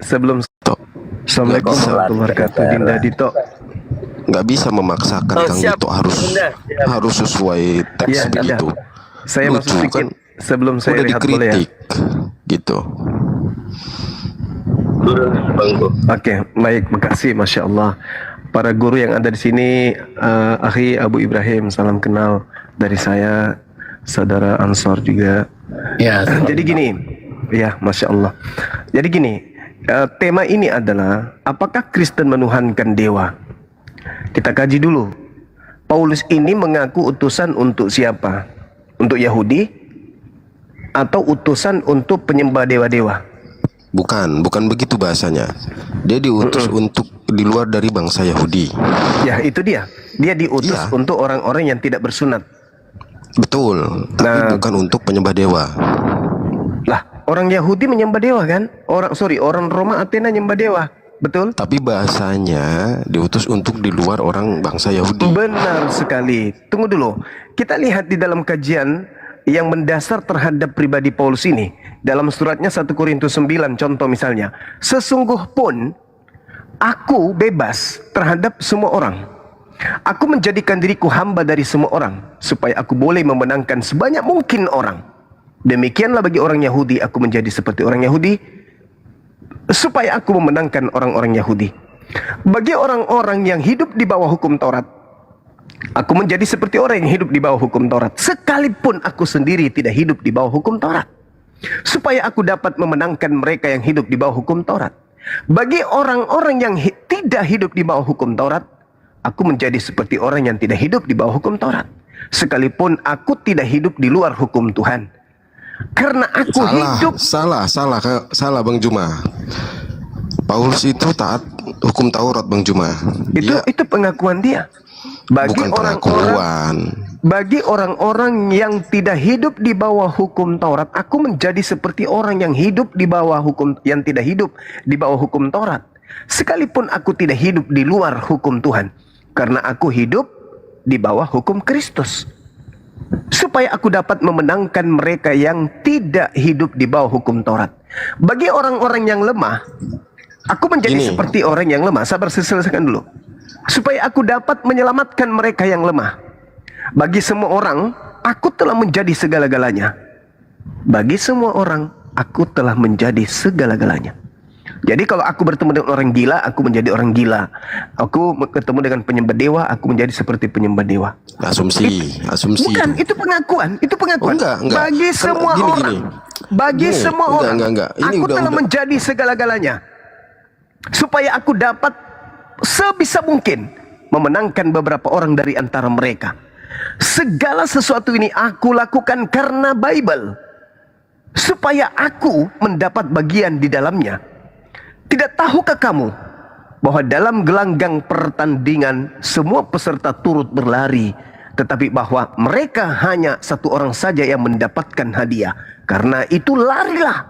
sebelum Tok. Assalamualaikum warahmatullahi wabarakatuh. Dinda Dito. Nggak bisa memaksakan Kang siap. Dito harus sesuai teks Iya, begitu. Saya Lucu, masuk sedikit kan? sebelum saya Udah lihat boleh ya. dikritik gitu. Oke, baik, makasih, masya Allah. Para guru yang ada di sini, Akhi Abu Ibrahim, salam kenal dari saya, saudara Ansor juga. Ya, Jadi gini, ya, masya Allah. Jadi gini, tema ini adalah apakah Kristen menuhankan dewa? Kita kaji dulu. Paulus ini mengaku utusan untuk siapa? Untuk Yahudi atau utusan untuk penyembah dewa-dewa? Bukan begitu bahasanya. Dia diutus untuk di luar dari bangsa Yahudi. Ya, itu dia. Dia diutus Iya. untuk orang-orang yang tidak bersunat. Betul, tapi bukan untuk penyembah dewa. Lah, orang Yahudi menyembah dewa kan? Orang Roma Athena nyembah dewa. Betul? Tapi bahasanya diutus untuk di luar orang bangsa Yahudi. Benar sekali. Tunggu dulu. Kita lihat di dalam kajian yang mendasar terhadap pribadi Paulus ini. Dalam suratnya 1 Korintus 9 contoh misalnya. Sesungguh pun aku bebas terhadap semua orang. Aku menjadikan diriku hamba dari semua orang. Supaya aku boleh memenangkan sebanyak mungkin orang. Demikianlah bagi orang Yahudi aku menjadi seperti orang Yahudi. Supaya aku memenangkan orang-orang Yahudi. Bagi orang-orang yang hidup di bawah hukum Taurat, aku menjadi seperti orang yang hidup di bawah hukum Taurat. Sekalipun aku sendiri tidak hidup di bawah hukum Taurat. Supaya aku dapat memenangkan mereka yang hidup di bawah hukum Taurat. Bagi orang-orang yang tidak hidup di bawah hukum Taurat, aku menjadi seperti orang yang tidak hidup di bawah hukum Taurat. Sekalipun aku tidak hidup di luar hukum Tuhan. Karena aku hidup. Salah Bang Juma. Paulus itu taat hukum Taurat Bang Juma. Itu pengakuan dia. Bagi orang-orang yang tidak hidup di bawah hukum Taurat, aku menjadi seperti orang yang hidup di bawah hukum, yang tidak hidup di bawah hukum Taurat. Sekalipun aku tidak hidup di luar hukum Tuhan, karena aku hidup di bawah hukum Kristus. Supaya aku dapat memenangkan mereka yang tidak hidup di bawah hukum Taurat. Bagi orang-orang yang lemah, aku menjadi seperti orang yang lemah. Sabar, saya selesaikan dulu. Supaya aku dapat menyelamatkan mereka yang lemah. Bagi semua orang, aku telah menjadi segala-galanya. Bagi semua orang, aku telah menjadi segala-galanya. Jadi kalau aku bertemu dengan orang gila, aku menjadi orang gila. Aku ketemu dengan penyembah dewa, aku menjadi seperti penyembah dewa. Asumsi. Bukan, itu pengakuan. Oh, enggak. Bagi semua orang. Bagi semua orang. Enggak. Ini aku telah menjadi segala-galanya. Supaya aku dapat sebisa mungkin memenangkan beberapa orang dari antara mereka. Segala sesuatu ini aku lakukan karena Bible. Supaya aku mendapat bagian di dalamnya. Tidak tahukah kamu bahwa dalam gelanggang pertandingan semua peserta turut berlari, tetapi bahwa mereka hanya satu orang saja yang mendapatkan hadiah. Karena itu larilah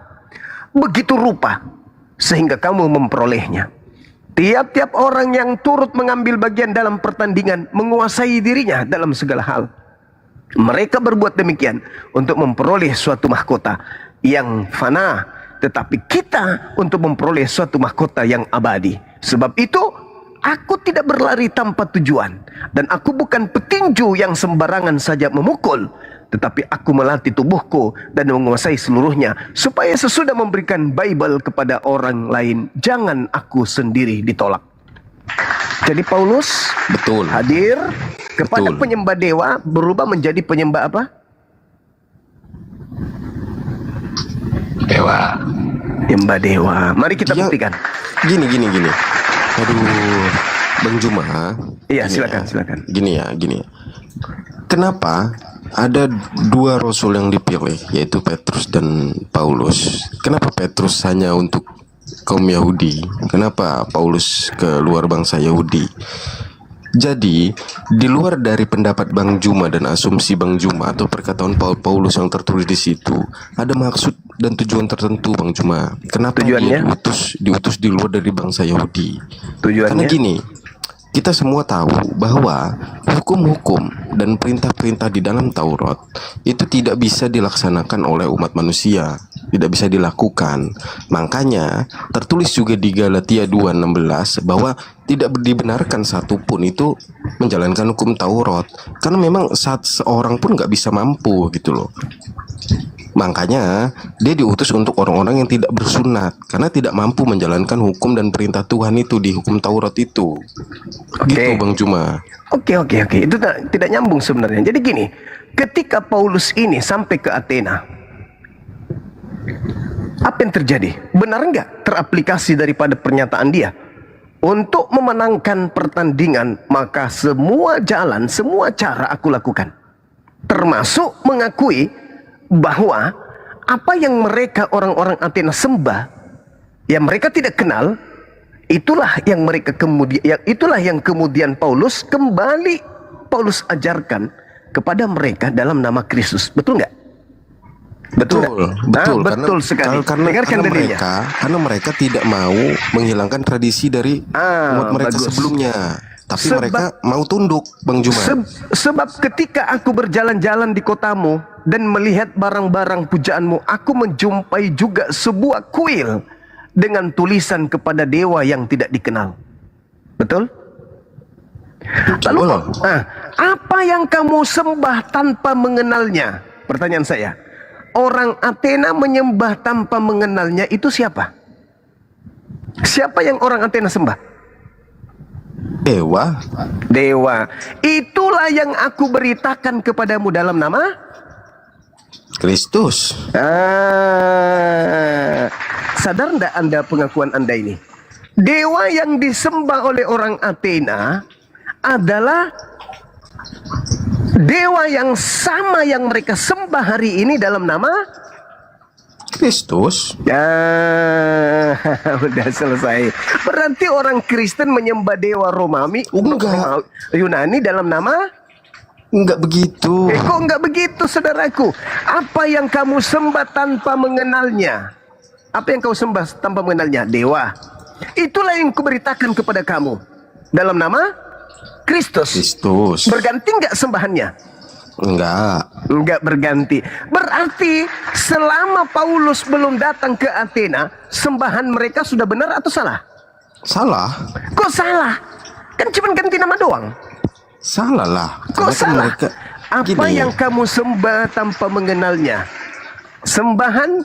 begitu rupa sehingga kamu memperolehnya. Tiap-tiap orang yang turut mengambil bagian dalam pertandingan menguasai dirinya dalam segala hal. Mereka berbuat demikian untuk memperoleh suatu mahkota yang fana. Tetapi kita untuk memperoleh suatu mahkota yang abadi. Sebab itu aku tidak berlari tanpa tujuan. Dan aku bukan petinju yang sembarangan saja memukul. Tetapi aku melatih tubuhku dan menguasai seluruhnya. Supaya sesudah memberikan Bible kepada orang lain, jangan aku sendiri ditolak. Jadi Paulus hadir kepada penyembah dewa, berubah menjadi penyembah apa? dewa. Penyembah dewa. Mari kita buktikan. Gini. Aduh, Bang Juma. Iya, silakan. Gini ya. Kenapa ada dua rasul yang dipilih, yaitu Petrus dan Paulus? Kenapa Petrus hanya untuk kaum Yahudi? Kenapa Paulus ke luar bangsa Yahudi? Jadi, di luar dari pendapat Bang Juma dan asumsi Bang Juma atau perkataan Paulus yang tertulis di situ, ada maksud dan tujuan tertentu Bang Juma. Kenapa dia diutus di luar dari bangsa Yahudi? Tujuannya? Karena gini, kita semua tahu bahwa hukum-hukum dan perintah-perintah di dalam Taurat itu tidak bisa dilaksanakan oleh umat manusia, tidak bisa dilakukan. Makanya tertulis juga di Galatia 2:16 bahwa tidak dibenarkan satupun itu menjalankan hukum Taurat, karena memang saat seorang pun nggak bisa mampu gitu loh. Makanya dia diutus untuk orang-orang yang tidak bersunat, karena tidak mampu menjalankan hukum dan perintah Tuhan itu di hukum Taurat itu. Gitu Bang Juma. Oke. Itu tidak nyambung sebenarnya. Jadi gini, ketika Paulus ini sampai ke Athena, apa yang terjadi? Benar nggak teraplikasi daripada pernyataan dia? Untuk memenangkan pertandingan, maka semua jalan, semua cara aku lakukan. Termasuk mengakui bahwa apa yang mereka orang-orang Athena sembah, yang mereka tidak kenal, itulah yang mereka kemudian Paulus ajarkan kepada mereka dalam nama Kristus. Betul nggak? Betul Betul sekali. Karena mereka tidak mau menghilangkan tradisi dari umat mereka sebelumnya. Tapi mereka mau tunduk, Bang Juma. Sebab ketika aku berjalan-jalan di kotamu dan melihat barang-barang pujaanmu, aku menjumpai juga sebuah kuil dengan tulisan kepada dewa yang tidak dikenal. Betul? Lalu, apa yang kamu sembah tanpa mengenalnya? Pertanyaan saya. Orang Athena menyembah tanpa mengenalnya itu siapa? Siapa yang orang Athena sembah? Dewa. Itulah yang aku beritakan kepadamu dalam nama Kristus. Sadar enggak Anda pengakuan Anda ini? Dewa yang disembah oleh orang Athena adalah dewa yang sama yang mereka sembah hari ini dalam nama Kristus. Udah selesai. Berarti orang Kristen menyembah dewa Romawi, Yunani dalam nama? Enggak begitu. Kok enggak begitu, saudaraku? Apa yang kamu sembah tanpa mengenalnya? Apa yang kau sembah tanpa mengenalnya? Dewa. Itulah yang kuberitakan kepada kamu dalam nama Kristus. Berganti enggak sembahannya? Enggak berganti. Berarti selama Paulus belum datang ke Athena, sembahan mereka sudah benar atau salah? Salah. Kok salah? Kan cuma ganti nama doang. Salah lah. Kok salah? Apa yang kamu sembah tanpa mengenalnya? Sembahan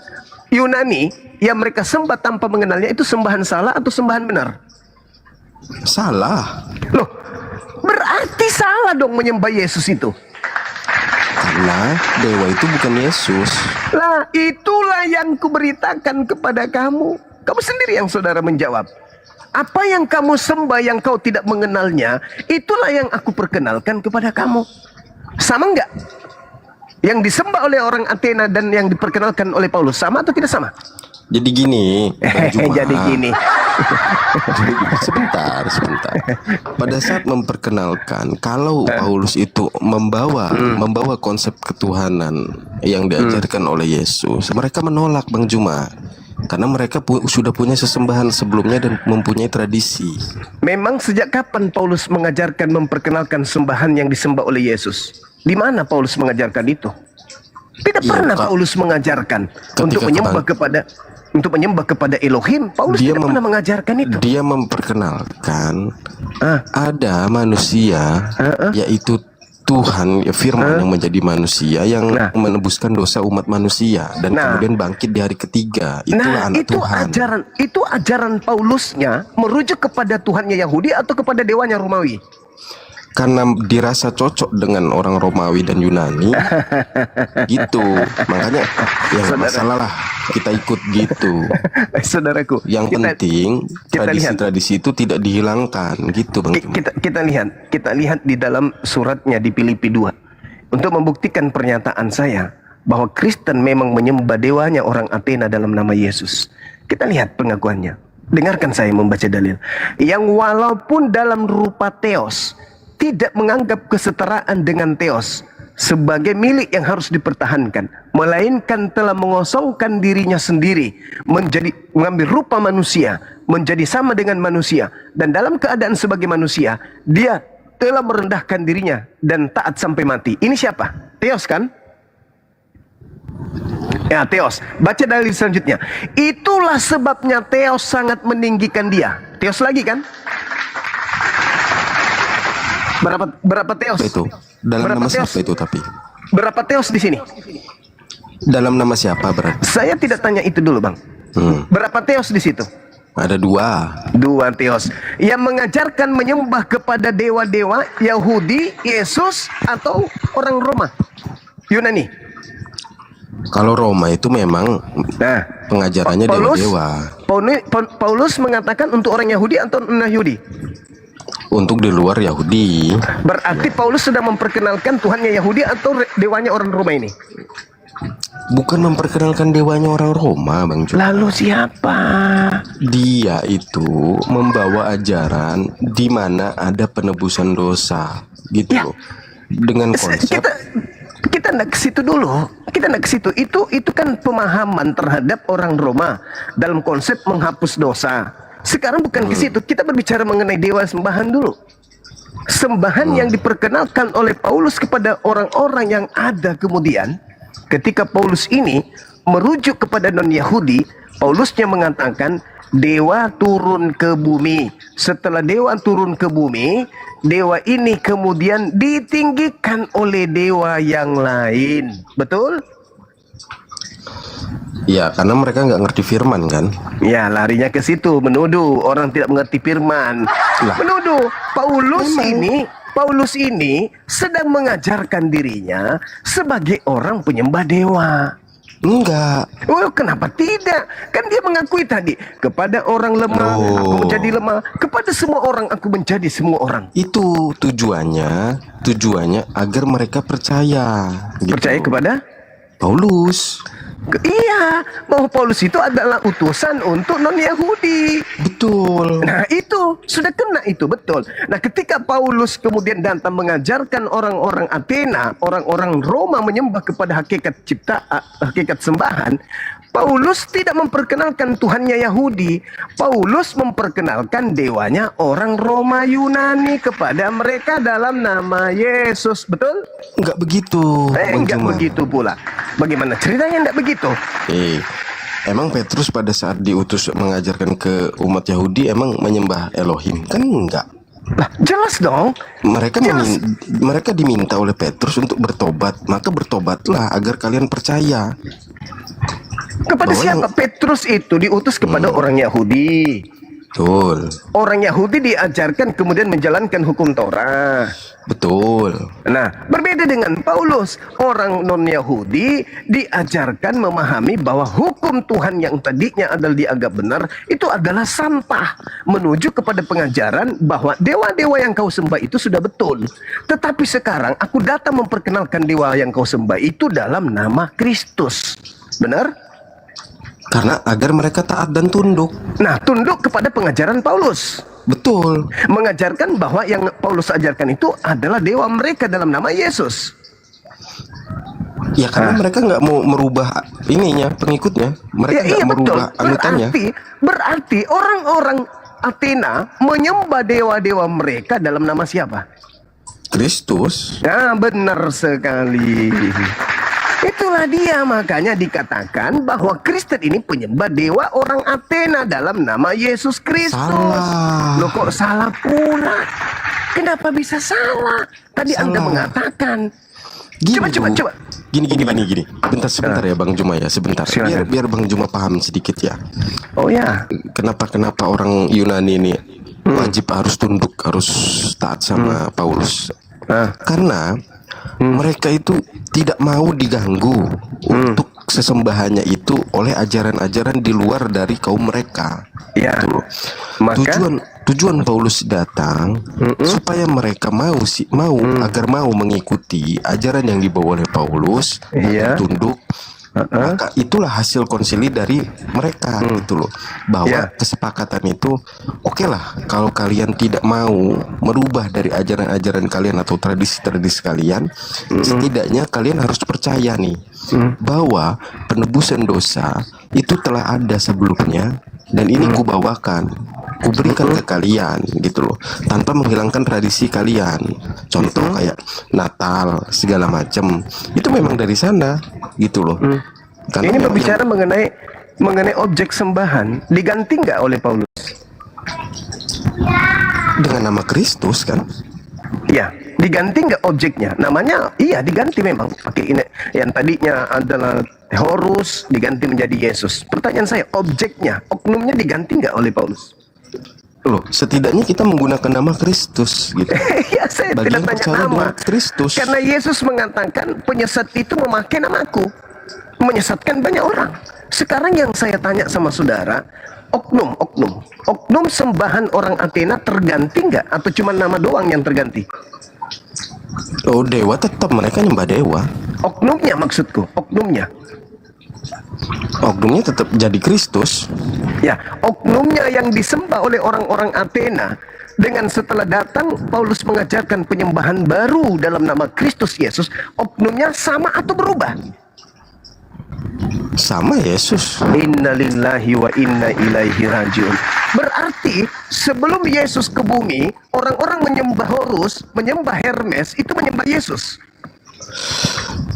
Yunani yang mereka sembah tanpa mengenalnya itu sembahan salah atau sembahan benar? Salah. Loh, berarti salah dong menyembah Yesus itu. Karena dewa itu bukan Yesus. Lah, itulah yang kuberitakan kepada kamu. Kamu sendiri yang saudara menjawab. Apa yang kamu sembah yang kau tidak mengenalnya, itulah yang aku perkenalkan kepada kamu. Sama enggak? Yang disembah oleh orang Athena dan yang diperkenalkan oleh Paulus, sama atau tidak sama? Jadi gini, jadi gini. Sebentar. Pada saat memperkenalkan, kalau Paulus itu membawa konsep ketuhanan yang diajarkan oleh Yesus, mereka menolak, Bang Juma. Karena mereka sudah punya sesembahan sebelumnya dan mempunyai tradisi. Memang sejak kapan Paulus mengajarkan memperkenalkan sembahan yang disembah oleh Yesus? Di mana Paulus mengajarkan itu? Tidak pernah Paulus mengajarkan untuk menyembah kepada Elohim. Paulus tidak pernah mengajarkan itu. Dia memperkenalkan ada manusia, yaitu Tuhan, Firman yang menjadi manusia, yang menebuskan dosa umat manusia dan kemudian bangkit di hari ketiga. Itulah anak Tuhan. Itu ajaran Paulusnya merujuk kepada Tuhannya Yahudi atau kepada dewanya Romawi? Karena dirasa cocok dengan orang Romawi dan Yunani, gitu. Makanya ya nggak masalah lah, kita ikut gitu. Saudaraku, yang penting tradisi-tradisi itu tidak dihilangkan, gitu Bang. Kita lihat di dalam suratnya di Filipi 2 untuk membuktikan pernyataan saya bahwa Kristen memang menyembah dewanya orang Athena dalam nama Yesus. Kita lihat pengakuannya. Dengarkan saya membaca dalil. Yang walaupun dalam rupa Theos, tidak menganggap kesetaraan dengan Theos sebagai milik yang harus dipertahankan, melainkan telah mengosongkan dirinya sendiri, mengambil rupa manusia, menjadi sama dengan manusia, dan dalam keadaan sebagai manusia, dia telah merendahkan dirinya dan taat sampai mati. Ini siapa? Theos kan? Ya, Theos. Baca dalil selanjutnya. Itulah sebabnya Theos sangat meninggikan dia. Theos lagi kan? Berapa Theos? Itu dalam Berapa nama Theos? siapa itu tapi? Berapa Theos di sini? Dalam nama siapa berarti? Saya tidak tanya itu dulu, Bang. Berapa Theos di situ? Ada dua. Dua Theos yang mengajarkan menyembah kepada dewa-dewa Yahudi, Yesus, atau orang Roma, Yunani. Kalau Roma itu memang Nah, pengajarannya dewa-dewa. Paulus mengatakan untuk orang Yahudi atau non-Yahudi. Untuk di luar Yahudi. Berarti Paulus sedang memperkenalkan Tuhannya Yahudi atau dewanya orang Roma ini. Bukan memperkenalkan dewanya orang Roma, Bang Jo. Lalu siapa? Dia itu membawa ajaran di mana ada penebusan dosa, gitu. Ya. Dengan konsep Kita nggak ke situ dulu. Kita nggak ke situ. Itu kan pemahaman terhadap orang Roma dalam konsep menghapus dosa. Sekarang bukan ke situ. Kita berbicara mengenai dewa sembahan dulu. Sembahan yang diperkenalkan oleh Paulus kepada orang-orang yang ada kemudian. Ketika Paulus ini merujuk kepada non-Yahudi, Paulusnya mengatakan dewa turun ke bumi. Setelah dewa turun ke bumi, dewa ini kemudian ditinggikan oleh dewa yang lain. Betul? ya, karena mereka nggak ngerti firman kan. Ya, larinya ke situ, menuduh orang tidak mengerti firman. Menuduh Paulus ini sedang mengajarkan dirinya sebagai orang penyembah dewa. Enggak. Oh, kenapa tidak? Kan dia mengakui tadi, kepada orang lemah aku menjadi lemah, kepada semua orang aku menjadi semua orang. Itu tujuannya agar mereka percaya. Gitu. Percaya kepada Paulus. Iya, bahwa Paulus itu adalah utusan untuk non-Yahudi. Betul. Nah, itu sudah kena itu, betul. Nah, ketika Paulus kemudian datang mengajarkan orang-orang Athena, orang-orang Roma menyembah kepada hakikat sembahan, Paulus tidak memperkenalkan Tuhannya Yahudi. Paulus memperkenalkan dewanya orang Roma Yunani kepada mereka dalam nama Yesus. Betul? Enggak begitu. Bang Enggak Juma. begitu pula. Bagaimana ceritanya enggak begitu? Emang Petrus pada saat diutus mengajarkan ke umat Yahudi emang menyembah Elohim? Kan enggak. Lah, jelas dong. Mereka diminta oleh Petrus untuk bertobat. Maka bertobatlah agar kalian percaya. Kepada siapa? Petrus itu diutus kepada orang Yahudi. Betul. Orang Yahudi diajarkan kemudian menjalankan hukum Torah. Betul. Nah, berbeda dengan Paulus, orang non-Yahudi diajarkan memahami bahwa hukum Tuhan yang tadinya adalah dianggap benar, itu adalah sampah. Menuju kepada pengajaran bahwa dewa-dewa yang kau sembah itu sudah betul. Tetapi sekarang aku datang memperkenalkan dewa yang kau sembah itu dalam nama Kristus. Benar? Karena agar mereka taat dan tunduk. Nah, tunduk kepada pengajaran Paulus. Betul. Mengajarkan bahwa yang Paulus ajarkan itu adalah dewa mereka dalam nama Yesus. Ya karena mereka nggak mau merubah ininya, pengikutnya. Mereka nggak merubah anutannya. Berarti orang-orang Athena menyembah dewa-dewa mereka dalam nama siapa? Kristus. Nah, benar sekali. Itulah dia, makanya dikatakan bahwa Kristen ini penyembah dewa orang Athena dalam nama Yesus Kristus. Salah. Loh, kok salah pula? Kenapa bisa salah? Tadi Salah. Anda mengatakan. Gini, Coba. Gini. Sebentar ya Bang Juma ya, sebentar. Silakan. Biar Bang Juma paham sedikit ya. Oh ya. Kenapa orang Yunani ini wajib harus tunduk, harus taat sama Paulus? Karena mereka itu tidak mau diganggu untuk sesembahannya itu oleh ajaran-ajaran di luar dari kaum mereka. Ya. Gitu. Maka Tujuan Paulus datang supaya mereka agar mau mengikuti ajaran yang dibawa oleh Paulus, Iya. tunduk maka itulah hasil konsili dari mereka gitu loh, bahwa Ya. kesepakatan itu oke lah, kalau kalian tidak mau merubah dari ajaran-ajaran kalian atau tradisi-tradisi kalian, setidaknya kalian harus percaya nih bahwa penebusan dosa itu telah ada sebelumnya, dan ini kubawakan, kuberikan ke kalian gitu loh, tanpa menghilangkan tradisi kalian. Contoh kayak Natal segala macam itu memang dari sana gitu loh. Karena Ini memang berbicara mengenai objek sembahan diganti nggak oleh Paulus? dengan nama Kristus kan. Iya, diganti nggak objeknya? Namanya, iya diganti memang. Pakai ini, yang tadinya adalah Horus diganti menjadi Yesus. Pertanyaan saya, objeknya, oknumnya diganti nggak oleh Paulus? Loh, setidaknya kita menggunakan nama Kristus gitu. Ya, saya Bagian tidak tanya percaya nama. dengan Kristus. Karena Yesus mengatakan penyesat itu memakai namaku, menyesatkan banyak orang. Sekarang yang saya tanya sama saudara, oknum sembahan orang Athena terganti nggak? Atau cuma nama doang yang terganti? Oh, dewa tetap, mereka nyembah dewa. Oknumnya maksudku, oknumnya. Oknumnya tetap jadi Kristus. Ya, oknumnya yang disembah oleh orang-orang Athena. Dengan setelah datang Paulus mengajarkan penyembahan baru dalam nama Kristus Yesus, oknumnya sama atau berubah? Sama Yesus. Innalillahi wa inna ilaihi rajiun. Berarti sebelum Yesus ke bumi, orang-orang menyembah Horus, menyembah Hermes, itu menyembah Yesus.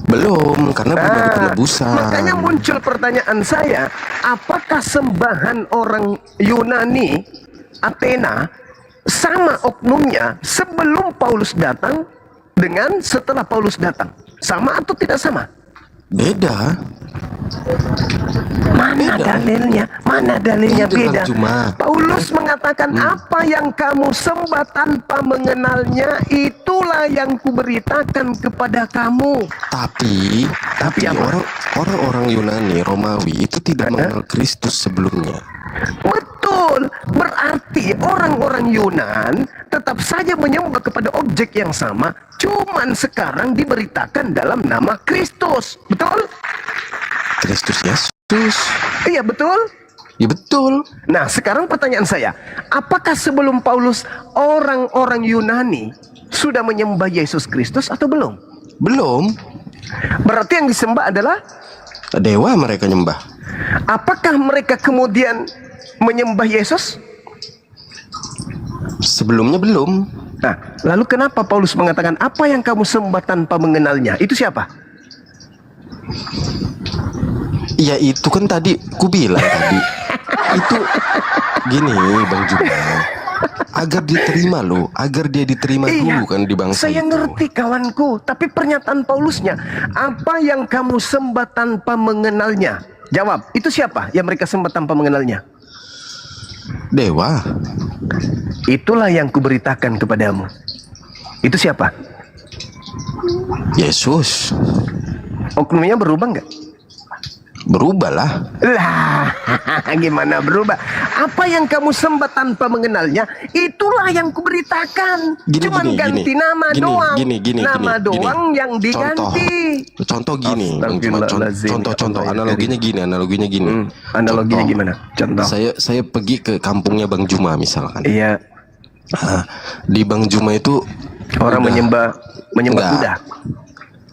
Belum, karena belum ada penebusan. Makanya muncul pertanyaan saya, apakah sembahan orang Yunani, Athena, sama oknumnya sebelum Paulus datang dengan setelah Paulus datang? Sama atau tidak sama? Beda. Mana Beda. dalilnya? Mana dalilnya Beda, beda? Bang Juma. Paulus mengatakan apa yang kamu sembah tanpa mengenalnya, itulah yang kuberitakan kepada kamu. Tapi apa? orang-orang Yunani, Romawi itu tidak mengenal Kristus sebelumnya. Betul, berarti orang-orang Yunan tetap saja menyembah kepada objek yang sama, cuman sekarang diberitakan dalam nama Kristus. Betul? Kristus Yesus. Iya, betul. Ya betul. Nah, sekarang pertanyaan saya, apakah sebelum Paulus orang-orang Yunani sudah menyembah Yesus Kristus atau belum? Belum. Berarti yang disembah adalah, Dewa mereka nyembah. apakah mereka kemudian menyembah Yesus? Sebelumnya belum. Nah, lalu kenapa Paulus mengatakan apa yang kamu sembah tanpa mengenalnya? Itu siapa? Ya itu kan tadi ku bilang tadi. Itu gini Bang Juma. Agar diterima loh, agar dia diterima dulu kan di bangsa saya itu. ngerti kawanku, tapi pernyataan Paulusnya, apa yang kamu sembah tanpa mengenalnya? Jawab, itu siapa yang mereka sembah tanpa mengenalnya? Dewa. Itulah yang kuberitakan kepadamu. Itu siapa? Yesus. Oknumnya berubah nggak? Berubahlah. Lah, gimana berubah? Apa yang kamu sembah tanpa mengenalnya, itulah yang kuberitakan. Cuman ganti nama doang. Nama doang yang diganti. Contoh gini, Bang Juma. Contoh. Analoginya gini. Analoginya Contoh. gimana? Contoh. Saya pergi ke kampungnya Bang Juma misalkan. Iya, Di Bang Juma itu orang menyembah Enggak. kuda.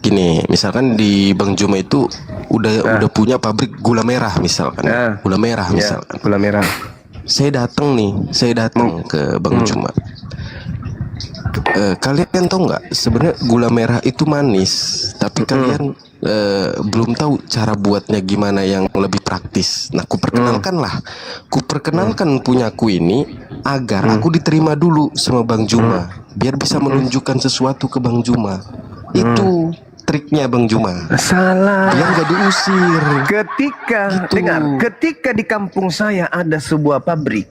Gini, misalkan di Bang Juma itu udah punya pabrik gula merah misalkan. Gula merah misalkan. Gula merah. Saya datang ke Bang Juma. Kalian tahu nggak sebenarnya gula merah itu manis, tapi kalian belum tahu cara buatnya gimana yang lebih praktis. Nah, kuperkenalkan punyaku ini agar aku diterima dulu sama Bang Juma, biar bisa menunjukkan sesuatu ke Bang Juma. Itu triknya Bang Juma. Salah. Yang gak diusir. Ketika di kampung saya ada sebuah pabrik.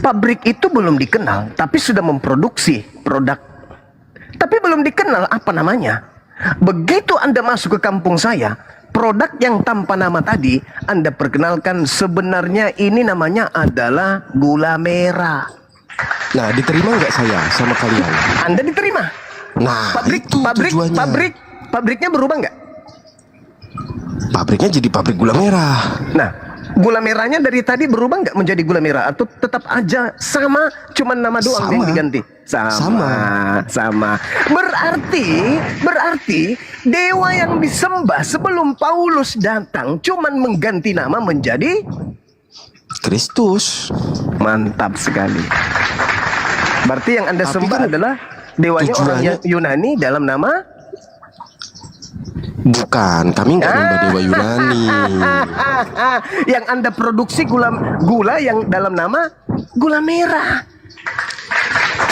Pabrik itu belum dikenal, tapi sudah memproduksi produk. Tapi belum dikenal apa namanya. Begitu Anda masuk ke kampung saya, produk yang tanpa nama tadi, Anda perkenalkan sebenarnya ini namanya adalah gula merah. Nah, diterima nggak saya sama kalian? Anda diterima. Nah, itu tujuannya. Pabriknya berubah nggak? pabriknya jadi pabrik gula merah. Nah, gula merahnya dari tadi berubah nggak menjadi gula merah atau tetap aja sama, cuman nama doang Sama. yang diganti? Sama. Berarti dewa yang disembah sebelum Paulus datang cuman mengganti nama menjadi Kristus. mantap sekali. Berarti yang Anda Tapi sembah kan adalah dewanya orang tujuannya- Yunani dalam nama Bukan, kami nggak nyembah dewa Yunani. yang Anda produksi gula yang dalam nama gula merah.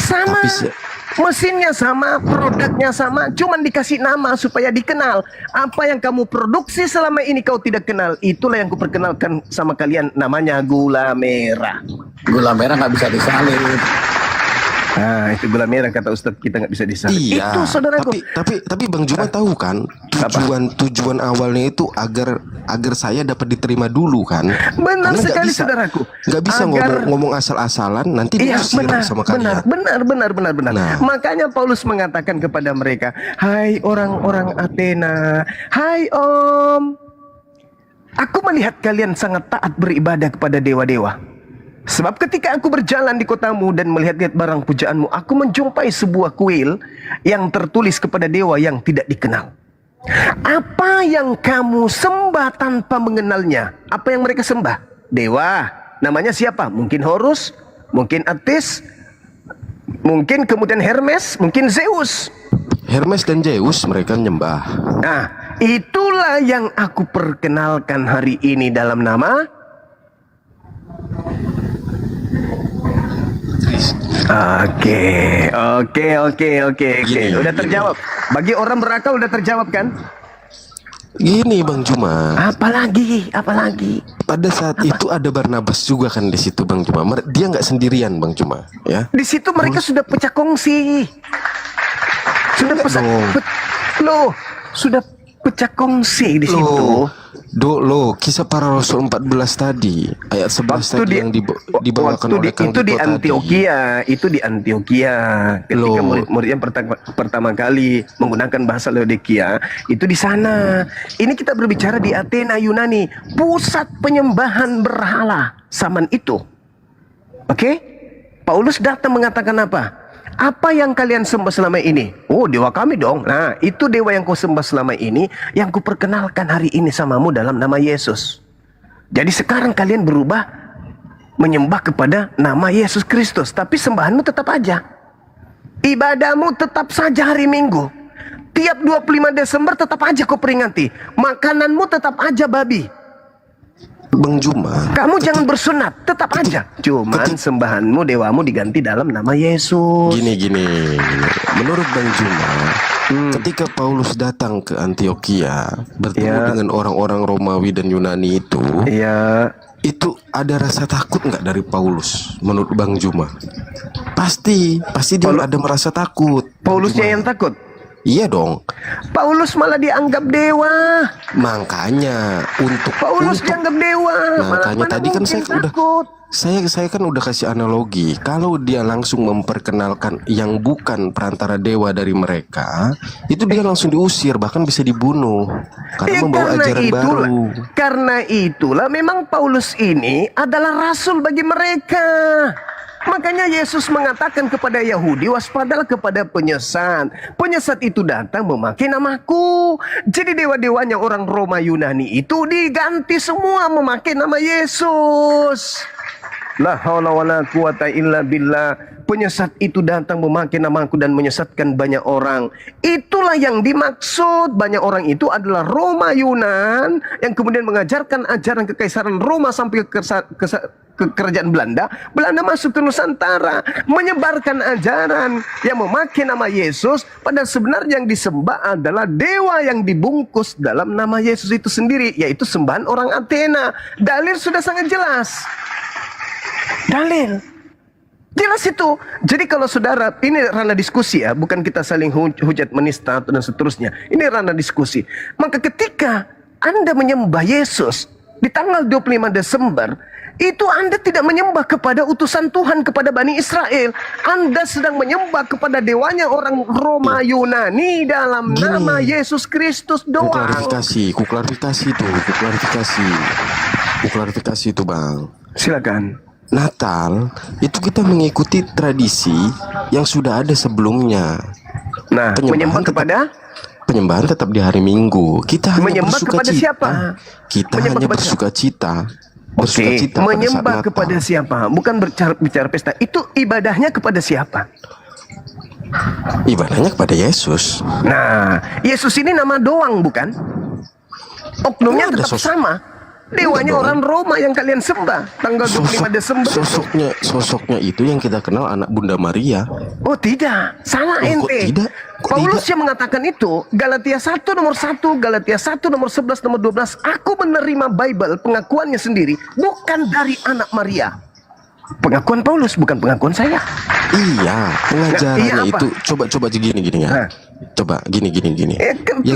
Sama. Tapi Mesinnya sama, produknya sama, cuman dikasih nama supaya dikenal. Apa yang kamu produksi selama ini kau tidak kenal, itulah yang kuperkenalkan sama kalian, namanya gula merah. Gula merah nggak bisa disalin. Nah, itu gula merah kata Ustadz, kita nggak bisa disalin. Iya. Itu saudaraku. Tapi Bang Juma tahu kan tujuan awalnya itu agar saya dapat diterima dulu kan. Benar Karena sekali saudaraku. Nggak bisa Agar- ngomong asal-asalan nanti Iya, diusir benar, sama kalian. benar. Nah. Makanya Paulus mengatakan kepada mereka, hai orang-orang Athena, hai Om, aku melihat kalian sangat taat beribadah kepada dewa-dewa. Sebab ketika aku berjalan di kotamu dan melihat-lihat barang pujaanmu, aku menjumpai sebuah kuil yang tertulis kepada dewa yang tidak dikenal. Apa yang kamu sembah tanpa mengenalnya? Apa yang mereka sembah? Dewa. Namanya siapa? Mungkin Horus, mungkin Atis, mungkin kemudian Hermes, mungkin Zeus. Hermes dan Zeus mereka nyembah. Nah, itulah yang aku perkenalkan hari ini dalam nama Oke. Gini. Udah terjawab. Bagi orang berakal udah terjawab kan? Gini Bang Juma, Apalagi? pada saat itu ada Barnabas juga kan di situ Bang Juma. Dia nggak sendirian Bang Juma, ya. Di situ mereka sudah pecah kongsi. Sudah sudah pecah kongsi di situ. Kisah para Rasul 14 tadi, ayat 11 tadi yang dibawakan oleh Kang itu di Diko tadi. Antioquia, ketika murid-muridnya pertama kali menggunakan bahasa Laodikia, itu di sana. Ini kita berbicara di Athena, Yunani, pusat penyembahan berhala zaman itu. Oke? Paulus datang mengatakan apa? Apa yang kalian sembah selama ini? Oh, dewa kami dong. Nah, itu dewa yang kau sembah selama ini, yang kuperkenalkan hari ini samamu dalam nama Yesus. Jadi sekarang kalian berubah menyembah kepada nama Yesus Kristus. Tapi sembahanmu tetap aja. Ibadahmu tetap saja hari Minggu. Tiap 25 Desember tetap aja kau peringati. Makananmu tetap aja babi. Bang Juma, Kamu jangan bersunat, tetap aja. Cuman sembahanmu, dewamu diganti dalam nama Yesus. gini. Menurut Bang Juma, ketika Paulus datang ke Antioquia bertemu Ya. dengan orang-orang Romawi dan Yunani Iya. itu ada rasa takut nggak dari Paulus? Menurut Bang Juma, pasti dia ada merasa takut. Bang Paulusnya Juma. yang takut. Iya dong. Paulus malah dianggap dewa. Makanya Paulus dianggap dewa. Makanya Mana tadi kan mungkin saya takut. saya kan udah kasih analogi. Kalau dia langsung memperkenalkan yang bukan perantara dewa dari mereka, itu dia langsung diusir, bahkan bisa dibunuh karena membawa ajaran baru. Karena itulah memang Paulus ini adalah rasul bagi mereka. Makanya Yesus mengatakan kepada Yahudi, waspadalah kepada penyesat. Penyesat itu datang memakai namaku. Jadi dewa-dewanya orang Roma Yunani itu diganti semua memakai nama Yesus. La haula wala quwata illa billah. Penyesat itu datang memakai namaku dan menyesatkan banyak orang. Itulah yang dimaksud. Banyak orang itu adalah Roma Yunan yang kemudian mengajarkan ajaran kekaisaran Roma sampai ke kerajaan Belanda. Belanda masuk ke Nusantara, menyebarkan ajaran yang memakai nama Yesus, padahal sebenarnya yang disembah adalah dewa yang dibungkus dalam nama Yesus itu sendiri, yaitu sembahan orang Athena. Dalil sudah sangat jelas. Dalil jelas itu. Jadi kalau saudara, ini ranah diskusi ya, bukan kita saling hujat menista dan seterusnya. Ini ranah diskusi. Maka ketika Anda menyembah Yesus di tanggal 25 Desember, Itu Anda tidak menyembah kepada utusan Tuhan, kepada Bani Israel. Anda sedang menyembah kepada dewanya orang Roma Yunani dalam Gini. nama Yesus Kristus doang. Kuklarifikasi itu Bang. Silakan. Natal itu kita mengikuti tradisi yang sudah ada sebelumnya. Nah, menyembah kepada Penyembahan tetap di hari Minggu. Kita hanya menyembah bersuka kepada cita. siapa? Kita Menyembah hanya kepada bersuka cita. Oke, Cita pada saat menyembah Natal. kepada siapa? Bukan bicara pesta. Itu ibadahnya kepada siapa? Ibadahnya kepada Yesus. Nah, Yesus ini nama doang, bukan? Oknumnya Ada tetap sosok. sama. Dewanya Enggak orang Roma yang kalian sembah tanggal 25 Desember. Sosoknya itu yang kita kenal anak Bunda Maria. Oh tidak, salah Loh, kok ente. tidak? Kok Paulus tidak? yang mengatakan itu, Galatia 1 nomor 1, Galatia 1 nomor 11 nomor 12, aku menerima Bible pengakuannya sendiri bukan dari anak Maria. Pengakuan Paulus bukan pengakuan saya. Iya, pengajarannya iya apa? itu coba gini ya. Nah. Coba gini.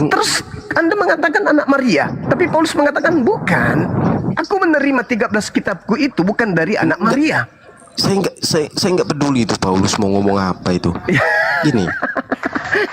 Terus Anda mengatakan anak Maria, tapi Paulus mengatakan bukan. Aku menerima 13 kitabku itu bukan dari anak Maria. Saya nggak peduli itu Paulus mau ngomong apa itu. Gini,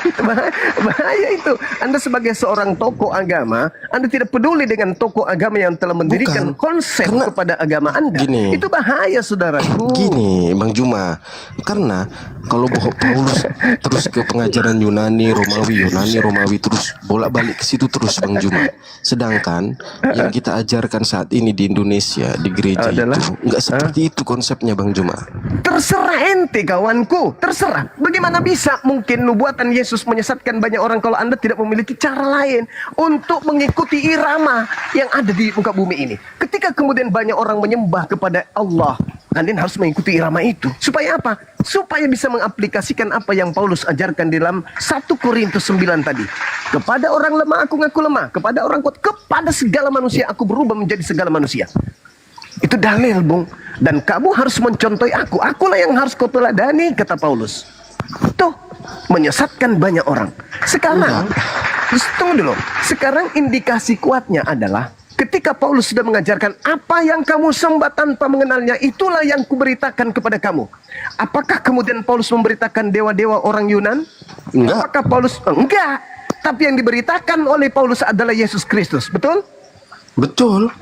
Itu bahaya itu. Anda sebagai seorang tokoh agama, Anda tidak peduli dengan tokoh agama yang telah mendirikan Bukan. konsep Karena- kepada agama Anda. Gini. Itu bahaya, saudaraku. Gini, Bang Juma, karena kalau Paulus terus ke pengajaran Yunani, Romawi terus bolak-balik ke situ terus Bang Juma. Sedangkan yang kita ajarkan saat ini di Indonesia di gereja Adalah? itu nggak seperti itu konsepnya Bang Juma. Terserah ente kawanku, terserah. Bagaimana bisa mungkin nubuatan Yesus menyesatkan banyak orang kalau Anda tidak memiliki cara lain untuk mengikuti irama yang ada di muka bumi ini. Ketika kemudian banyak orang menyembah kepada Allah, kalian harus mengikuti irama itu. Supaya apa? Supaya bisa mengaplikasikan apa yang Paulus ajarkan di dalam 1 Korintus 9 tadi. Kepada orang lemah aku ngaku lemah, kepada orang kuat, kepada segala manusia aku berubah menjadi segala manusia. Itu dalil, Bung. Dan kamu harus mencontohi aku. Akulah yang harus kau teladani, kata Paulus. Tuh, menyesatkan banyak orang. Sekarang, tunggu dulu. Sekarang indikasi kuatnya adalah ketika Paulus sudah mengajarkan apa yang kamu sembah tanpa mengenalnya, itulah yang kuberitakan kepada kamu. Apakah kemudian Paulus memberitakan dewa-dewa orang Yunan? Enggak. Apakah Paulus? Enggak. Tapi yang diberitakan oleh Paulus adalah Yesus Kristus. Betul? Betul.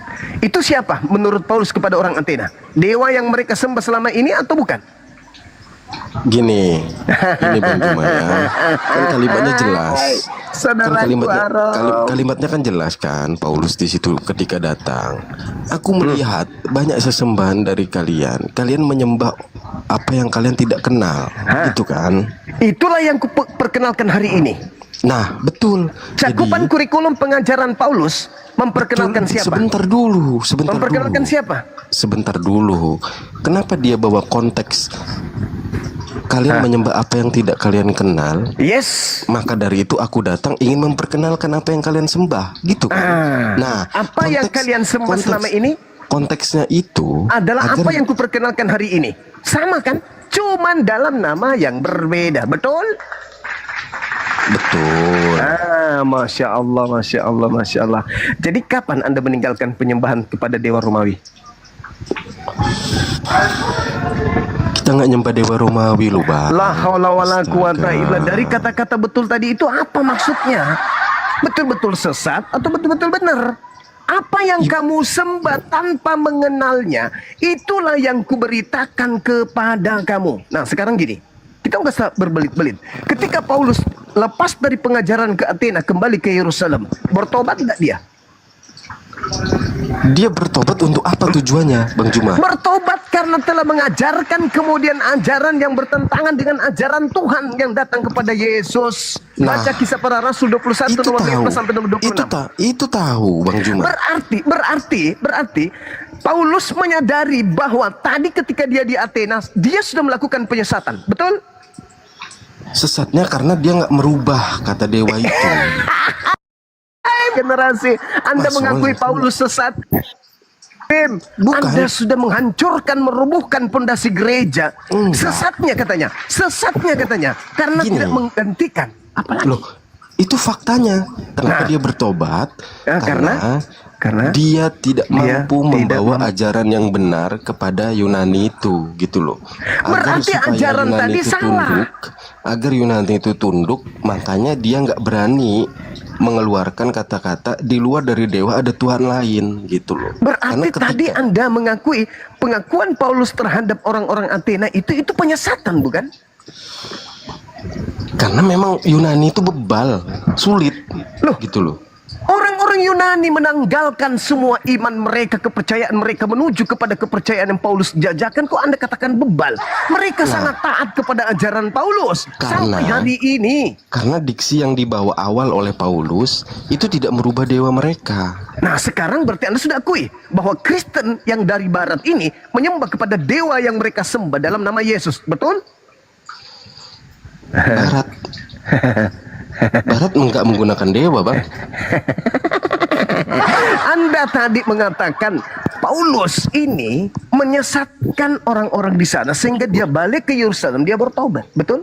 Itu siapa menurut Paulus kepada orang Athena? Dewa yang mereka sembah selama ini atau bukan? Gini Bang Juma ya. Kan kalimatnya jelas. Saudara Kalimatnya kan jelas kan. Paulus di situ ketika datang, aku melihat banyak sesembahan dari kalian. Kalian menyembah apa yang kalian tidak kenal, gitu kan? Itulah yang kuperkenalkan hari ini. Nah, betul. Cakupan kurikulum pengajaran Paulus memperkenalkan Betul. siapa? Memperkenalkan siapa? Sebentar dulu. Kenapa dia bawa konteks kalian menyembah apa yang tidak kalian kenal? Yes. Maka dari itu aku datang ingin memperkenalkan apa yang kalian sembah, gitu kan? Nah, apa yang kalian sembah selama ini? Konteksnya itu Adalah agar- apa yang kuperkenalkan hari ini. Sama kan? Cuman dalam nama yang berbeda. Betul? Betul. Masya Allah, Masya Allah, Masya Allah. Jadi kapan Anda meninggalkan penyembahan kepada Dewa Romawi? Kita nggak nyembah dewa Romawi loh, Bang. La haula wala quwata Astaga. illa. Dari kata-kata betul tadi itu apa maksudnya? Betul-betul sesat atau betul-betul benar? Apa yang kamu sembah tanpa mengenalnya, itulah yang kuberitakan kepada kamu. Nah sekarang gini, kita nggak usah berbelit-belit. Ketika Paulus lepas dari pengajaran ke Athena, kembali ke Yerusalem, bertobat nggak dia? Dia bertobat untuk apa tujuannya, Bang Juma? Bertobat karena telah mengajarkan kemudian ajaran yang bertentangan dengan ajaran Tuhan yang datang kepada Yesus. Nah, Baca Kisah Para Rasul 21 Itu nomor tahu. 15 sampai nomor 26. Itu tahu, Bang Juma. Berarti Paulus menyadari bahwa tadi ketika dia di Athena, dia sudah melakukan penyesatan. Betul? Sesatnya karena dia nggak merubah kata dewa itu. Generasi Anda Mas, mengakui soalnya- Paulus sesat. Bukan. Anda sudah menghancurkan, merubuhkan pondasi gereja. Enggak. Sesatnya katanya, karena Gini. tidak menggantikan. Apalagi? Loh, itu faktanya. Kenapa Nah. dia bertobat? Karena? Karena dia tidak dia mampu tidak membawa mampu. ajaran yang benar kepada Yunani itu, gitu loh. Berarti Supaya ajaran Yunani tadi itu salah. tunduk, agar Yunani itu tunduk, makanya dia nggak berani mengeluarkan kata-kata di luar dari dewa ada Tuhan lain, gitu loh. Berarti Karena tadi Anda mengakui pengakuan Paulus terhadap orang-orang Athena itu penyesatan, bukan? karena memang Yunani itu bebal, sulit, Loh. gitu loh. Orang-orang Yunani menanggalkan semua iman mereka, kepercayaan mereka menuju kepada kepercayaan yang Paulus jajakan. Kok Anda katakan bebal? Mereka sangat taat kepada ajaran Paulus sampai hari ini. Karena diksi yang dibawa awal oleh Paulus itu tidak merubah dewa mereka. Nah, sekarang berarti Anda sudah akui bahwa Kristen yang dari barat ini menyembah kepada dewa yang mereka sembah dalam nama Yesus, betul? Barat enggak menggunakan dewa, Bang. Anda tadi mengatakan Paulus ini menyesatkan orang-orang di sana sehingga dia balik ke Yerusalem, dia bertobat, betul?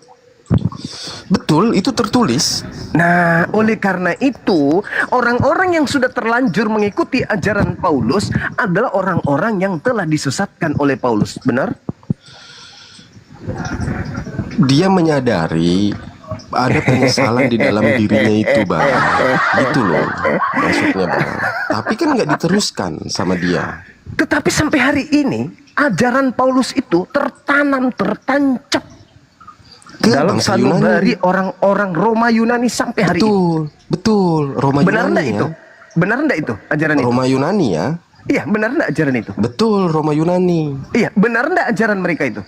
Betul, itu tertulis. Nah, oleh karena itu, orang-orang yang sudah terlanjur mengikuti ajaran Paulus adalah orang-orang yang telah disesatkan oleh Paulus, benar? Dia menyadari ada penyesalan di dalam dirinya itu, Bang. Gitu loh maksudnya, Bang. Tapi kan nggak diteruskan sama dia. Tetapi sampai hari ini, ajaran Paulus itu tertanam, tertancap Ke dalam bangsa sanubari Yunani. orang-orang Roma Yunani sampai hari ini. Betul. Roma Benar Yunani enggak ya. itu? Benar enggak itu ajaran itu? Roma Yunani ya. Iya, benar enggak ajaran itu? Betul, Roma Yunani. Iya, benar enggak ajaran mereka itu?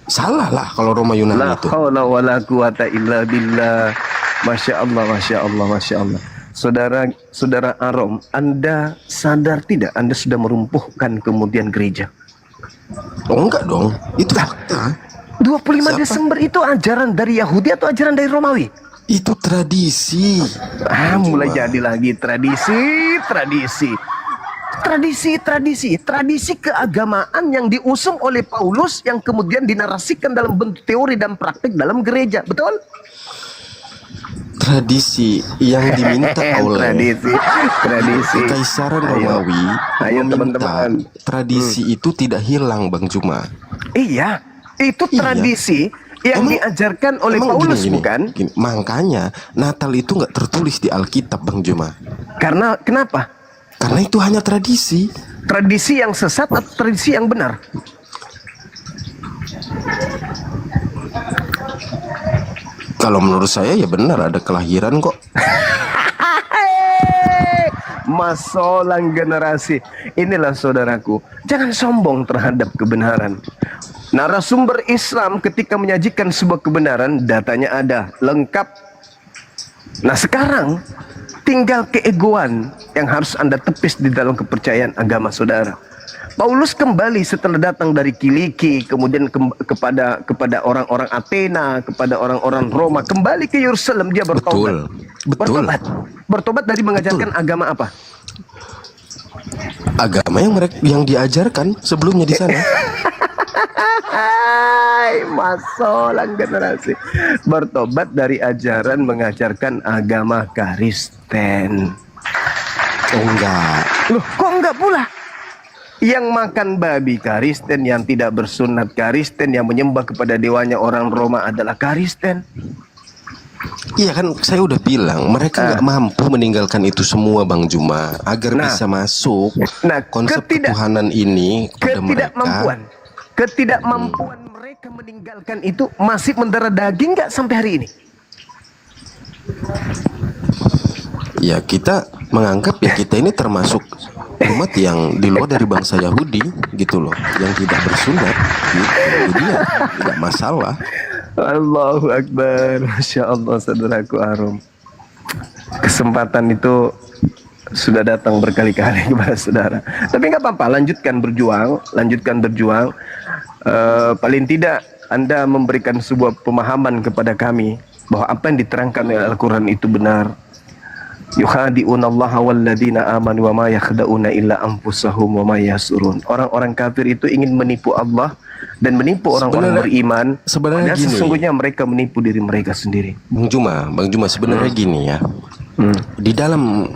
Salah lah kalau Roma Yunani La itu. haula wala quwata illa billah. Masya Allah, Masya Allah, Masya Allah. Saudara Arom, Anda sadar tidak Anda sudah merumpuhkan kemudian gereja? Oh enggak dong, itu fakta. 25 Siapa? Desember itu ajaran dari Yahudi atau ajaran dari Romawi? Itu tradisi. Mulai Cuma. jadi lagi tradisi keagamaan yang diusung oleh Paulus yang kemudian dinarasikan dalam bentuk teori dan praktik dalam gereja, betul? Tradisi yang diminta oleh tradisi. Kekaisaran Ayo. Romawi Ayo, meminta teman-teman. tradisi itu tidak hilang, Bang Juma. Iya, itu Iya. tradisi yang Emang- diajarkan oleh Emang Paulus, gini, bukan? gini. Makanya Natal itu nggak tertulis di Alkitab, Bang Juma. Karena kenapa? Karena itu hanya tradisi. Tradisi yang sesat atau tradisi yang benar? Kalau menurut saya ya benar ada kelahiran kok. Masolang generasi. Inilah saudaraku, jangan sombong terhadap kebenaran. Narasumber Islam ketika menyajikan sebuah kebenaran, datanya ada, lengkap. Nah sekarang tinggal keegoan yang harus Anda tepis di dalam kepercayaan agama saudara. Paulus kembali setelah datang dari Kiliki, kemudian kepada orang-orang Athena, kepada orang-orang Roma, kembali ke Yerusalem, dia bertobat. Betul. Bertobat dari mengajarkan agama apa? Agama yang diajarkan sebelumnya di sana. Hai, masolang generasi. Bertobat dari ajaran mengajarkan agama Kristen. Oh enggak. Loh, kok enggak pula? Yang makan babi Kristen, yang tidak bersunat Kristen, yang menyembah kepada dewanya orang Roma adalah Kristen. Iya kan saya udah bilang mereka nggak mampu meninggalkan itu semua, Bang Juma, agar bisa masuk konsep ketuhanan ini pada mereka. Ketidakmampuan mereka meninggalkan itu masih mendarah daging nggak sampai hari ini? Ya kita menganggap ya kita ini termasuk umat yang di luar dari bangsa Yahudi gitu loh, yang tidak bersunat gitu. Jadi ya tidak masalah. Allahu Akbar. Masya Allah, saudaraku Arum. Kesempatan itu sudah datang berkali-kali kepada saudara. Tapi nggak apa-apa, lanjutkan berjuang. Paling tidak Anda memberikan sebuah pemahaman kepada kami bahwa apa yang diterangkan oleh Al-Quran itu benar. Yukhadi'unallaha walladzina amanu wa ma yakhda'una illa anfusahum wa ma yasurun. Orang-orang kafir itu ingin menipu Allah dan menipu orang-orang beriman. Sebenarnya gini, sesungguhnya mereka menipu diri mereka sendiri. Bang Juma sebenarnya gini ya. Di dalam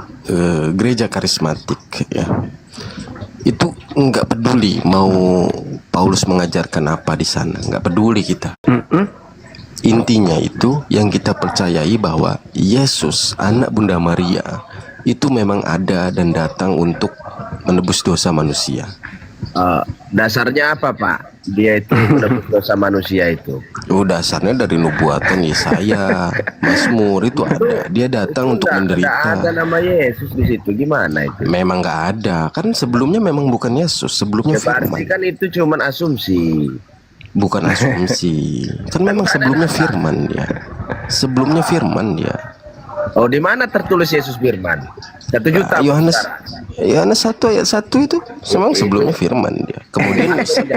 gereja karismatik ya, itu nggak peduli mau Paulus mengajarkan apa di sana, nggak peduli kita. Intinya itu yang kita percayai bahwa Yesus anak Bunda Maria itu memang ada dan datang untuk menebus dosa manusia. Dasarnya apa, Pak? Dia itu menebus dosa manusia itu. Dasarnya dari nubuatan Yesaya, Mazmur itu ada. Dia datang untuk menderita. Nggak ada nama Yesus di situ, gimana itu? Memang nggak ada, kan sebelumnya memang bukan Yesus, sebelumnya Berarti Firman. kan itu cuman asumsi. Bukan asumsi, kan memang sebelumnya Firman dia. Sebelumnya Firman dia. Oh, di mana tertulis Yesus Firman? 1 juta. Yohanes 1 ayat 1 itu memang sebelumnya Firman dia. Kemudian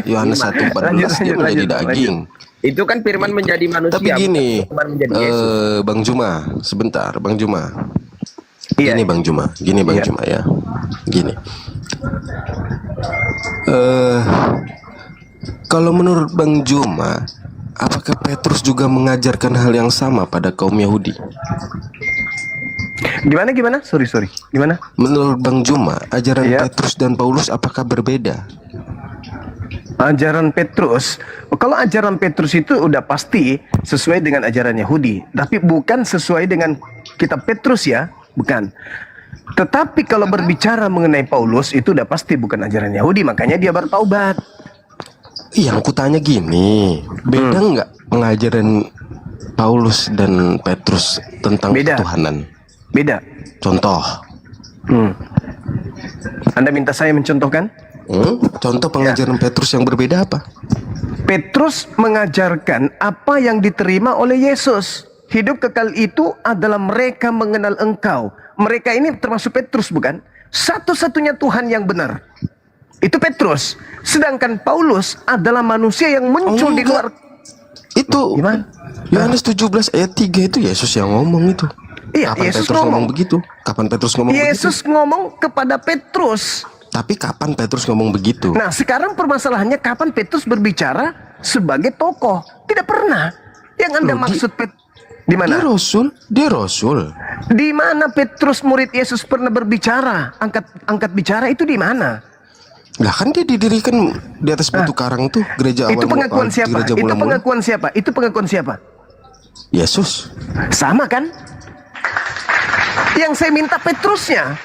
Yohanes 1:14 dia menjadi daging. Itu kan Firman menjadi manusia. Tapi gini, bukan menjadi Yesus. Bang Juma, sebentar, Bang Juma. Iya. Gini Bang Juma, Juma ya. Gini. Kalau menurut Bang Juma, apakah Petrus juga mengajarkan hal yang sama pada kaum Yahudi? Gimana? Sorry. Gimana? Menurut Bang Juma, ajaran Iya. Petrus dan Paulus apakah berbeda? Ajaran Petrus, kalau ajaran Petrus itu udah pasti sesuai dengan ajaran Yahudi, tapi bukan sesuai dengan kitab Petrus ya, bukan. Tetapi kalau berbicara mengenai Paulus itu udah pasti bukan ajaran Yahudi, makanya dia bertaubat. Yang kutanya gini, beda nggak pengajaran Paulus dan Petrus tentang Beda. ketuhanan? Beda. Contoh, Anda minta saya mencontohkan? contoh pengajaran Petrus yang berbeda apa? Petrus mengajarkan apa yang diterima oleh Yesus. Hidup kekal itu adalah mereka mengenal Engkau. Mereka ini termasuk Petrus bukan? Satu-satunya Tuhan yang benar. Itu Petrus. Sedangkan Paulus adalah manusia yang muncul di luar. Itu Gimana? Yohanes 17 ayat 3 itu Yesus yang ngomong itu. Iya, Kapan Yesus Petrus ngomong begitu? Kapan Petrus ngomong Yesus begitu? ngomong kepada Petrus. Tapi kapan Petrus ngomong begitu? Nah, sekarang permasalahannya kapan Petrus berbicara sebagai tokoh? Tidak pernah. Yang Anda Loh, maksud di Dia mana? Rasul. Di mana Petrus murid Yesus pernah berbicara? Angkat bicara itu di mana? Lah kan dia didirikan di atas batu karang tuh gereja awal. Itu pengakuan siapa? Gereja Itu mula-mula. pengakuan siapa? Itu pengakuan siapa? Yesus. Sama kan? Yang saya minta Petrusnya.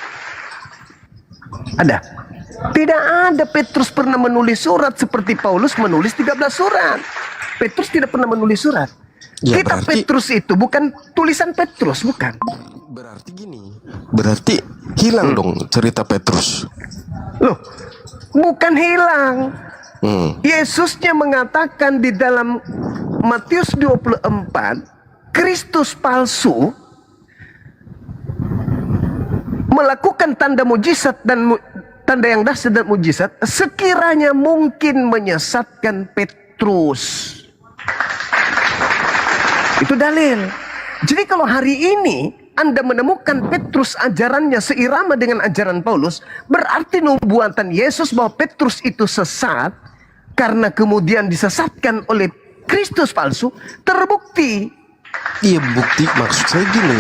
Ada? Tidak ada. Petrus pernah menulis surat seperti Paulus menulis 13 surat. Petrus tidak pernah menulis surat. Ya, Kitab berarti- Petrus itu bukan tulisan Petrus, bukan. Berarti gini. Berarti hilang dong cerita Petrus. Loh, bukan hilang. Yesusnya mengatakan di dalam Matius 24, Kristus palsu melakukan tanda mujizat dan tanda yang dahsyat dan mujizat sekiranya mungkin menyesatkan Petrus. Itu dalil. Jadi kalau hari ini Anda menemukan Petrus ajarannya seirama dengan ajaran Paulus, berarti nubuatan Yesus bahwa Petrus itu sesat karena kemudian disesatkan oleh Kristus palsu terbukti. Iya, bukti maksud saya gini.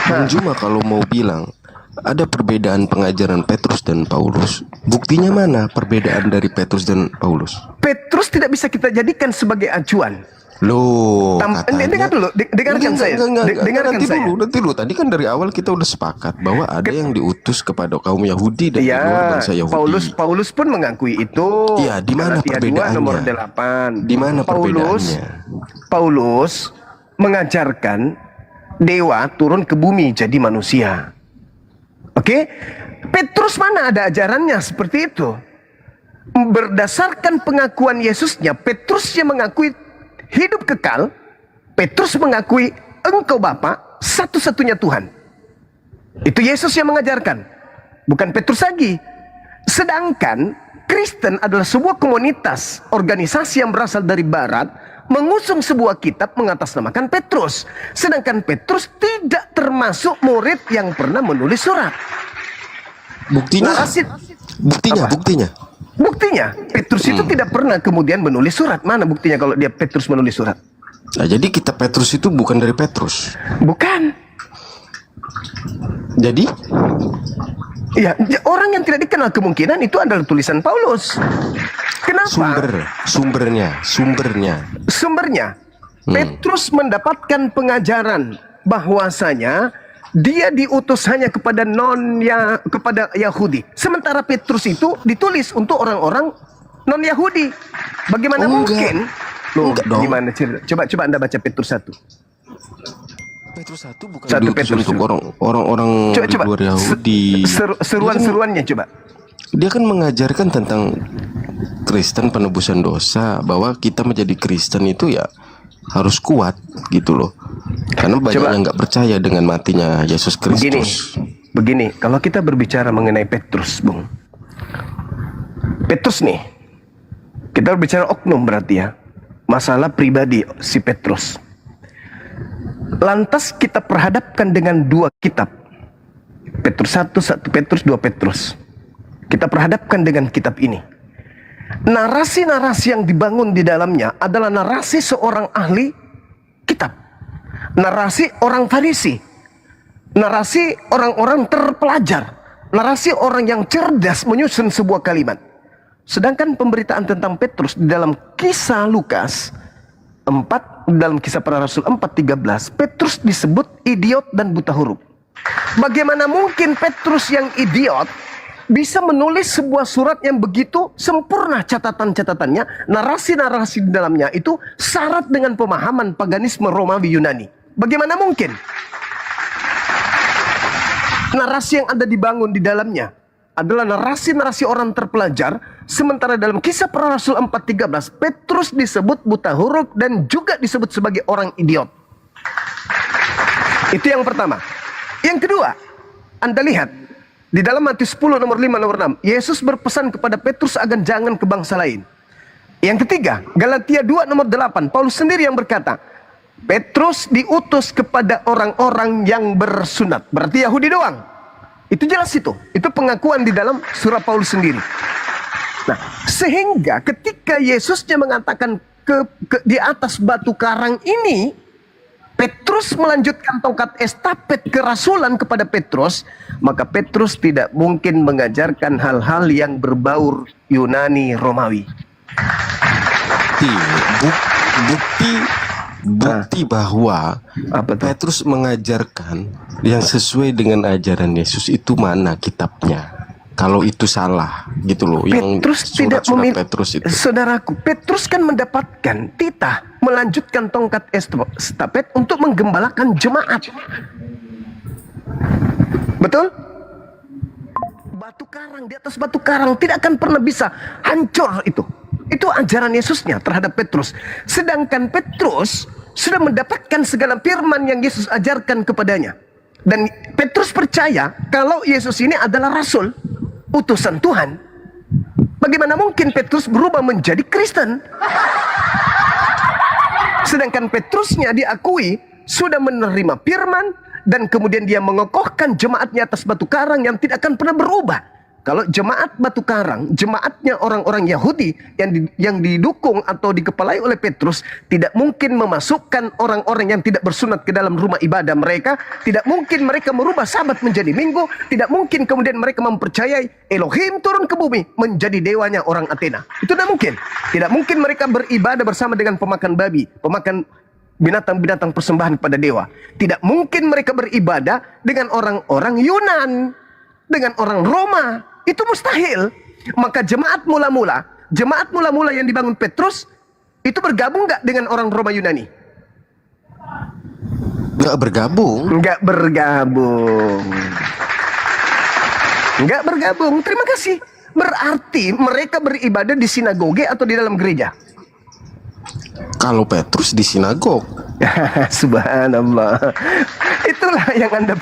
Bang Juma kalau mau bilang ada perbedaan pengajaran Petrus dan Paulus, buktinya mana perbedaan dari Petrus dan Paulus? Petrus tidak bisa kita jadikan sebagai acuan. Loh, Dengar dulu, dengarkan saya. Dengarkan nanti saya. dulu. Tadi kan dari awal kita udah sepakat bahwa ada yang diutus kepada kaum Yahudi dan di luar Iya, bangsa Yahudi. Paulus pun mengakui itu. Iya, di mana Galatia 2 perbedaannya? nomor 8. Di mana perbedaannya? Paulus mengajarkan dewa turun ke bumi jadi manusia. Oke? Petrus mana ada ajarannya seperti itu? Berdasarkan pengakuan Yesusnya, Petrus yang mengakui hidup kekal. Petrus mengakui Engkau Bapa satu-satunya Tuhan. Itu Yesus yang mengajarkan, bukan Petrus lagi. Sedangkan Kristen adalah sebuah komunitas, organisasi yang berasal dari barat, mengusung sebuah kitab mengatasnamakan Petrus. Sedangkan Petrus tidak termasuk murid yang pernah menulis surat. Buktinya? Narasi- Buktinya, Apa? buktinya. Buktinya, Petrus itu tidak pernah kemudian menulis surat. Mana buktinya kalau dia Petrus menulis surat? Nah, jadi kitab Petrus itu bukan dari Petrus. Bukan. Jadi Ya, orang yang tidak dikenal kemungkinan itu adalah tulisan Paulus. Kenapa? sumbernya. Sumbernya, Petrus mendapatkan pengajaran bahwasanya dia diutus hanya kepada kepada Yahudi. Sementara Petrus itu ditulis untuk orang-orang non Yahudi. Bagaimana mungkin? Loh, Enggak dong. gimana cerita? Coba Anda baca Petrus 1. Petrus 1 bukan Satu diutus Petrus. untuk orang-orang Coba luar Yahudi. seruan-seruannya coba. Dia kan mengajarkan tentang Kristen, penebusan dosa, bahwa kita menjadi Kristen itu ya harus kuat gitu loh. Karena banyak Coba. yang nggak percaya dengan matinya Yesus Kristus. Begini, kalau kita berbicara mengenai Petrus, Bung. Petrus nih, kita berbicara oknum berarti ya. Masalah pribadi si Petrus. Lantas kita perhadapkan dengan dua kitab. Petrus 1, 1 Petrus, 2 Petrus. Kita perhadapkan dengan kitab ini. Narasi-narasi yang dibangun di dalamnya adalah narasi seorang ahli kitab. Narasi orang Farisi. Narasi orang-orang terpelajar. Narasi orang yang cerdas menyusun sebuah kalimat. Sedangkan pemberitaan tentang Petrus di dalam kisah Lukas 4, dalam kisah para Rasul 4:13, Petrus disebut idiot dan buta huruf. Bagaimana mungkin Petrus yang idiot bisa menulis sebuah surat yang begitu sempurna catatan-catatannya, narasi-narasi di dalamnya itu syarat dengan pemahaman paganisme Romawi Yunani. Bagaimana mungkin? Narasi yang ada dibangun di dalamnya adalah narasi-narasi orang terpelajar, sementara dalam kisah para Rasul 4:13 Petrus disebut buta huruf dan juga disebut sebagai orang idiot. Itu yang pertama. Yang kedua, Anda lihat di dalam Matius 10 nomor 5 nomor 6, Yesus berpesan kepada Petrus agar jangan ke bangsa lain. Yang ketiga, Galatia 2 nomor 8, Paulus sendiri yang berkata, Petrus diutus kepada orang-orang yang bersunat, berarti Yahudi doang. Itu jelas itu pengakuan di dalam surat Paulus sendiri. Nah, sehingga ketika Yesusnya mengatakan di atas batu karang ini, Petrus melanjutkan tongkat estafet kerasulan kepada Petrus, maka Petrus tidak mungkin mengajarkan hal-hal yang berbaur Yunani Romawi. Bukti bahwa Apa tuh? Petrus mengajarkan yang sesuai dengan ajaran Yesus itu mana kitabnya? Kalau itu salah gitu loh, yang Petrus tidak surat-surat memilih. Petrus itu. Saudaraku, Petrus kan mendapatkan titah melanjutkan tongkat estafet untuk menggembalakan jemaat. Betul? Batu karang, di atas batu karang tidak akan pernah bisa hancur itu. Itu ajaran Yesusnya terhadap Petrus. Sedangkan Petrus sudah mendapatkan segala firman yang Yesus ajarkan kepadanya. Dan Petrus percaya kalau Yesus ini adalah rasul, utusan Tuhan. Bagaimana mungkin Petrus berubah menjadi Kristen? Sedangkan Petrusnya diakui sudah menerima firman dan kemudian dia mengokohkan jemaatnya atas batu karang yang tidak akan pernah berubah. Kalau jemaat batu karang, jemaatnya orang-orang Yahudi yang didukung atau dikepalai oleh Petrus, tidak mungkin memasukkan orang-orang yang tidak bersunat ke dalam rumah ibadah mereka. Tidak mungkin mereka merubah Sabat menjadi Minggu. Tidak mungkin kemudian mereka mempercayai Elohim turun ke bumi menjadi dewanya orang Athena. Itu tidak mungkin. Tidak mungkin mereka beribadah bersama dengan pemakan babi, pemakan binatang-binatang persembahan pada dewa. Tidak mungkin mereka beribadah dengan orang-orang Yunan, dengan orang Roma. Itu mustahil. Maka jemaat mula-mula yang dibangun Petrus itu bergabung nggak dengan orang Roma Yunani? Nggak bergabung. Nggak bergabung. Terima kasih. Berarti mereka beribadah di sinagoge atau di dalam gereja? Kalau Petrus di sinagog. Subhanallah. Itulah yang Anda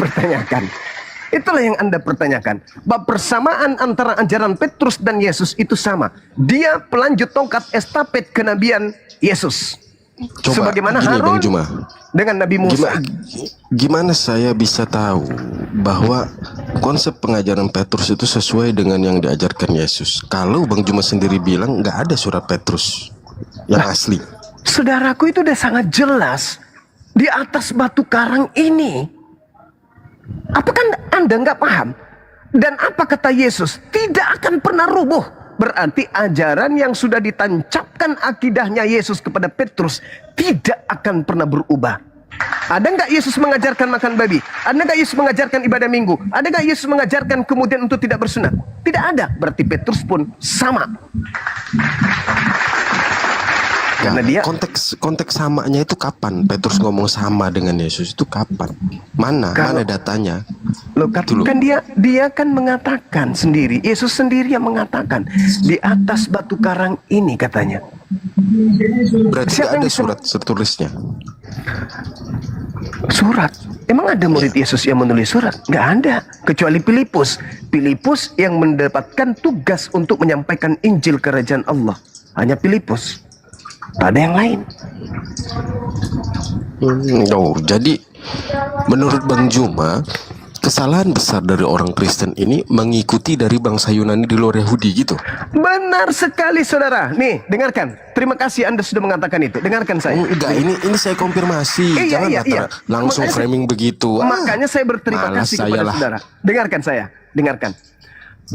pertanyakan. Bahwa persamaan antara ajaran Petrus dan Yesus itu sama. Dia pelanjut tongkat estafet kenabian Yesus. Coba Sebagaimana gini, Harun Bang Juma, dengan Nabi Musa. gimana saya bisa tahu bahwa konsep pengajaran Petrus itu sesuai dengan yang diajarkan Yesus? Kalau Bang Juma sendiri bilang nggak ada surat Petrus yang asli. Saudaraku, itu udah sangat jelas. Di atas batu karang ini Apakah Anda nggak paham? Dan apa kata Yesus? Tidak akan pernah rubuh. Berarti ajaran yang sudah ditancapkan akidahnya Yesus kepada Petrus tidak akan pernah berubah. Ada nggak Yesus mengajarkan makan babi? Ada nggak Yesus mengajarkan ibadah minggu? Ada nggak Yesus mengajarkan kemudian untuk tidak bersunat? Tidak ada. Berarti Petrus pun sama. Karena dia konteks samanya itu kapan? Petrus ngomong sama dengan Yesus itu kapan? Mana datanya? Loh, kan dia kan mengatakan sendiri, Yesus sendiri yang mengatakan di atas batu karang ini katanya. Berarti Siapa ada yang surat tertulisnya. Surat? Emang ada murid Yesus yang menulis surat? Nggak ada, kecuali Filipus. Filipus yang mendapatkan tugas untuk menyampaikan Injil Kerajaan Allah. Hanya Filipus. Tak ada yang lain. Jadi menurut Bang Juma, kesalahan besar dari orang Kristen ini mengikuti dari bangsa Yunani di luar Yahudi gitu. Benar sekali saudara. Nih, dengarkan. Terima kasih Anda sudah mengatakan itu. Dengarkan saya. Enggak, ini saya konfirmasi. Jangan langsung Makanya framing begitu. Makanya saya berterima kasih kepada saudara. Dengarkan saya. Dengarkan.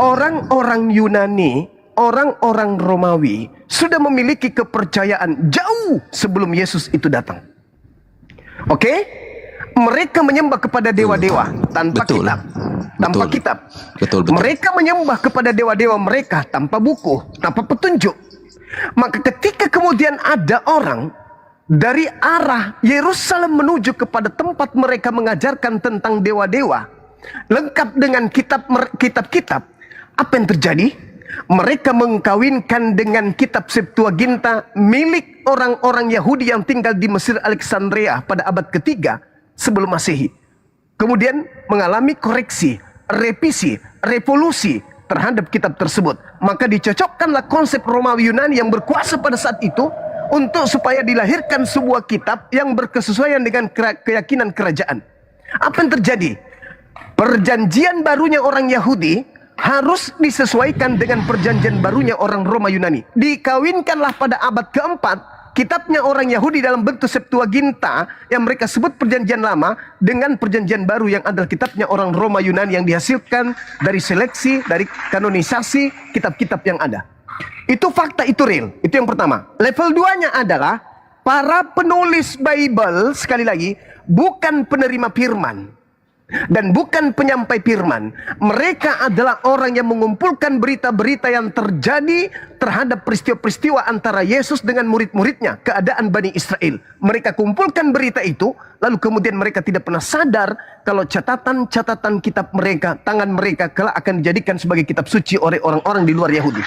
Orang-orang Yunani, orang-orang Romawi sudah memiliki kepercayaan jauh sebelum Yesus itu datang. Oke? Mereka menyembah kepada dewa-dewa tanpa kitab. Tanpa kitab. Betul. Mereka menyembah kepada dewa-dewa mereka tanpa buku, tanpa petunjuk. Maka ketika kemudian ada orang dari arah Yerusalem menuju kepada tempat mereka mengajarkan tentang dewa-dewa, lengkap dengan kitab-kitab, apa yang terjadi? Mereka mengkawinkan dengan kitab Septuaginta milik orang-orang Yahudi yang tinggal di Mesir Alexandria pada abad ketiga sebelum Masehi. Kemudian mengalami koreksi, revisi, revolusi terhadap kitab tersebut. Maka dicocokkanlah konsep Romawi Yunani yang berkuasa pada saat itu untuk supaya dilahirkan sebuah kitab yang berkesesuaian dengan keyakinan kerajaan. Apa yang terjadi? Perjanjian barunya orang Yahudi harus disesuaikan dengan perjanjian barunya orang Roma Yunani. Dikawinkanlah pada abad keempat kitabnya orang Yahudi dalam bentuk Septuaginta yang mereka sebut perjanjian lama dengan perjanjian baru yang adalah kitabnya orang Roma Yunani yang dihasilkan dari seleksi, dari kanonisasi kitab-kitab yang ada. Itu fakta, itu real. Itu yang pertama. Level 2-nya adalah para penulis Bible, sekali lagi, bukan penerima firman dan bukan penyampai firman. Mereka adalah orang yang mengumpulkan berita-berita yang terjadi terhadap peristiwa-peristiwa antara Yesus dengan murid-muridnya, keadaan Bani Israel. Mereka kumpulkan berita itu, lalu kemudian mereka tidak pernah sadar kalau catatan-catatan kitab mereka, tangan mereka kelak akan dijadikan sebagai kitab suci oleh orang-orang di luar Yahudi.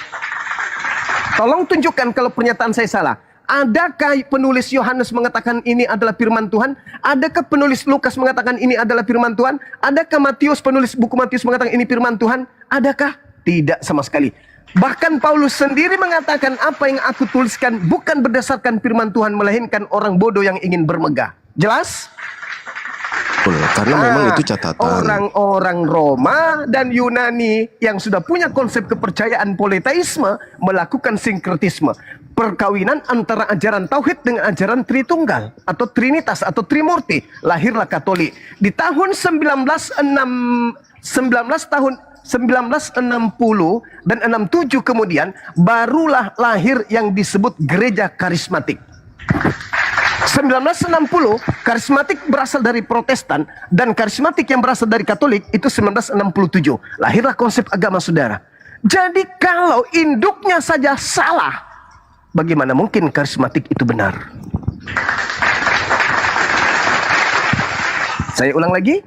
Tolong tunjukkan kalau pernyataan saya salah. Adakah penulis Yohanes mengatakan ini adalah firman Tuhan? Adakah penulis Lukas mengatakan ini adalah firman Tuhan? Adakah Matius, penulis buku Matius mengatakan ini firman Tuhan? Adakah? Tidak sama sekali. Bahkan Paulus sendiri mengatakan apa yang aku tuliskan bukan berdasarkan firman Tuhan, melainkan orang bodoh yang ingin bermegah. Jelas? Karena memang itu catatan. Orang-orang Roma dan Yunani yang sudah punya konsep kepercayaan politeisme melakukan sinkretisme. Perkawinan antara ajaran Tauhid dengan ajaran Tritunggal atau Trinitas atau Trimurti. Lahirlah Katolik. Di tahun 1960 dan 67 kemudian barulah lahir yang disebut gereja karismatik. 1960 karismatik berasal dari Protestan dan karismatik yang berasal dari Katolik itu 1967. Lahirlah konsep agama saudara. Jadi kalau induknya saja salah, bagaimana mungkin karismatik itu benar? Saya ulang lagi.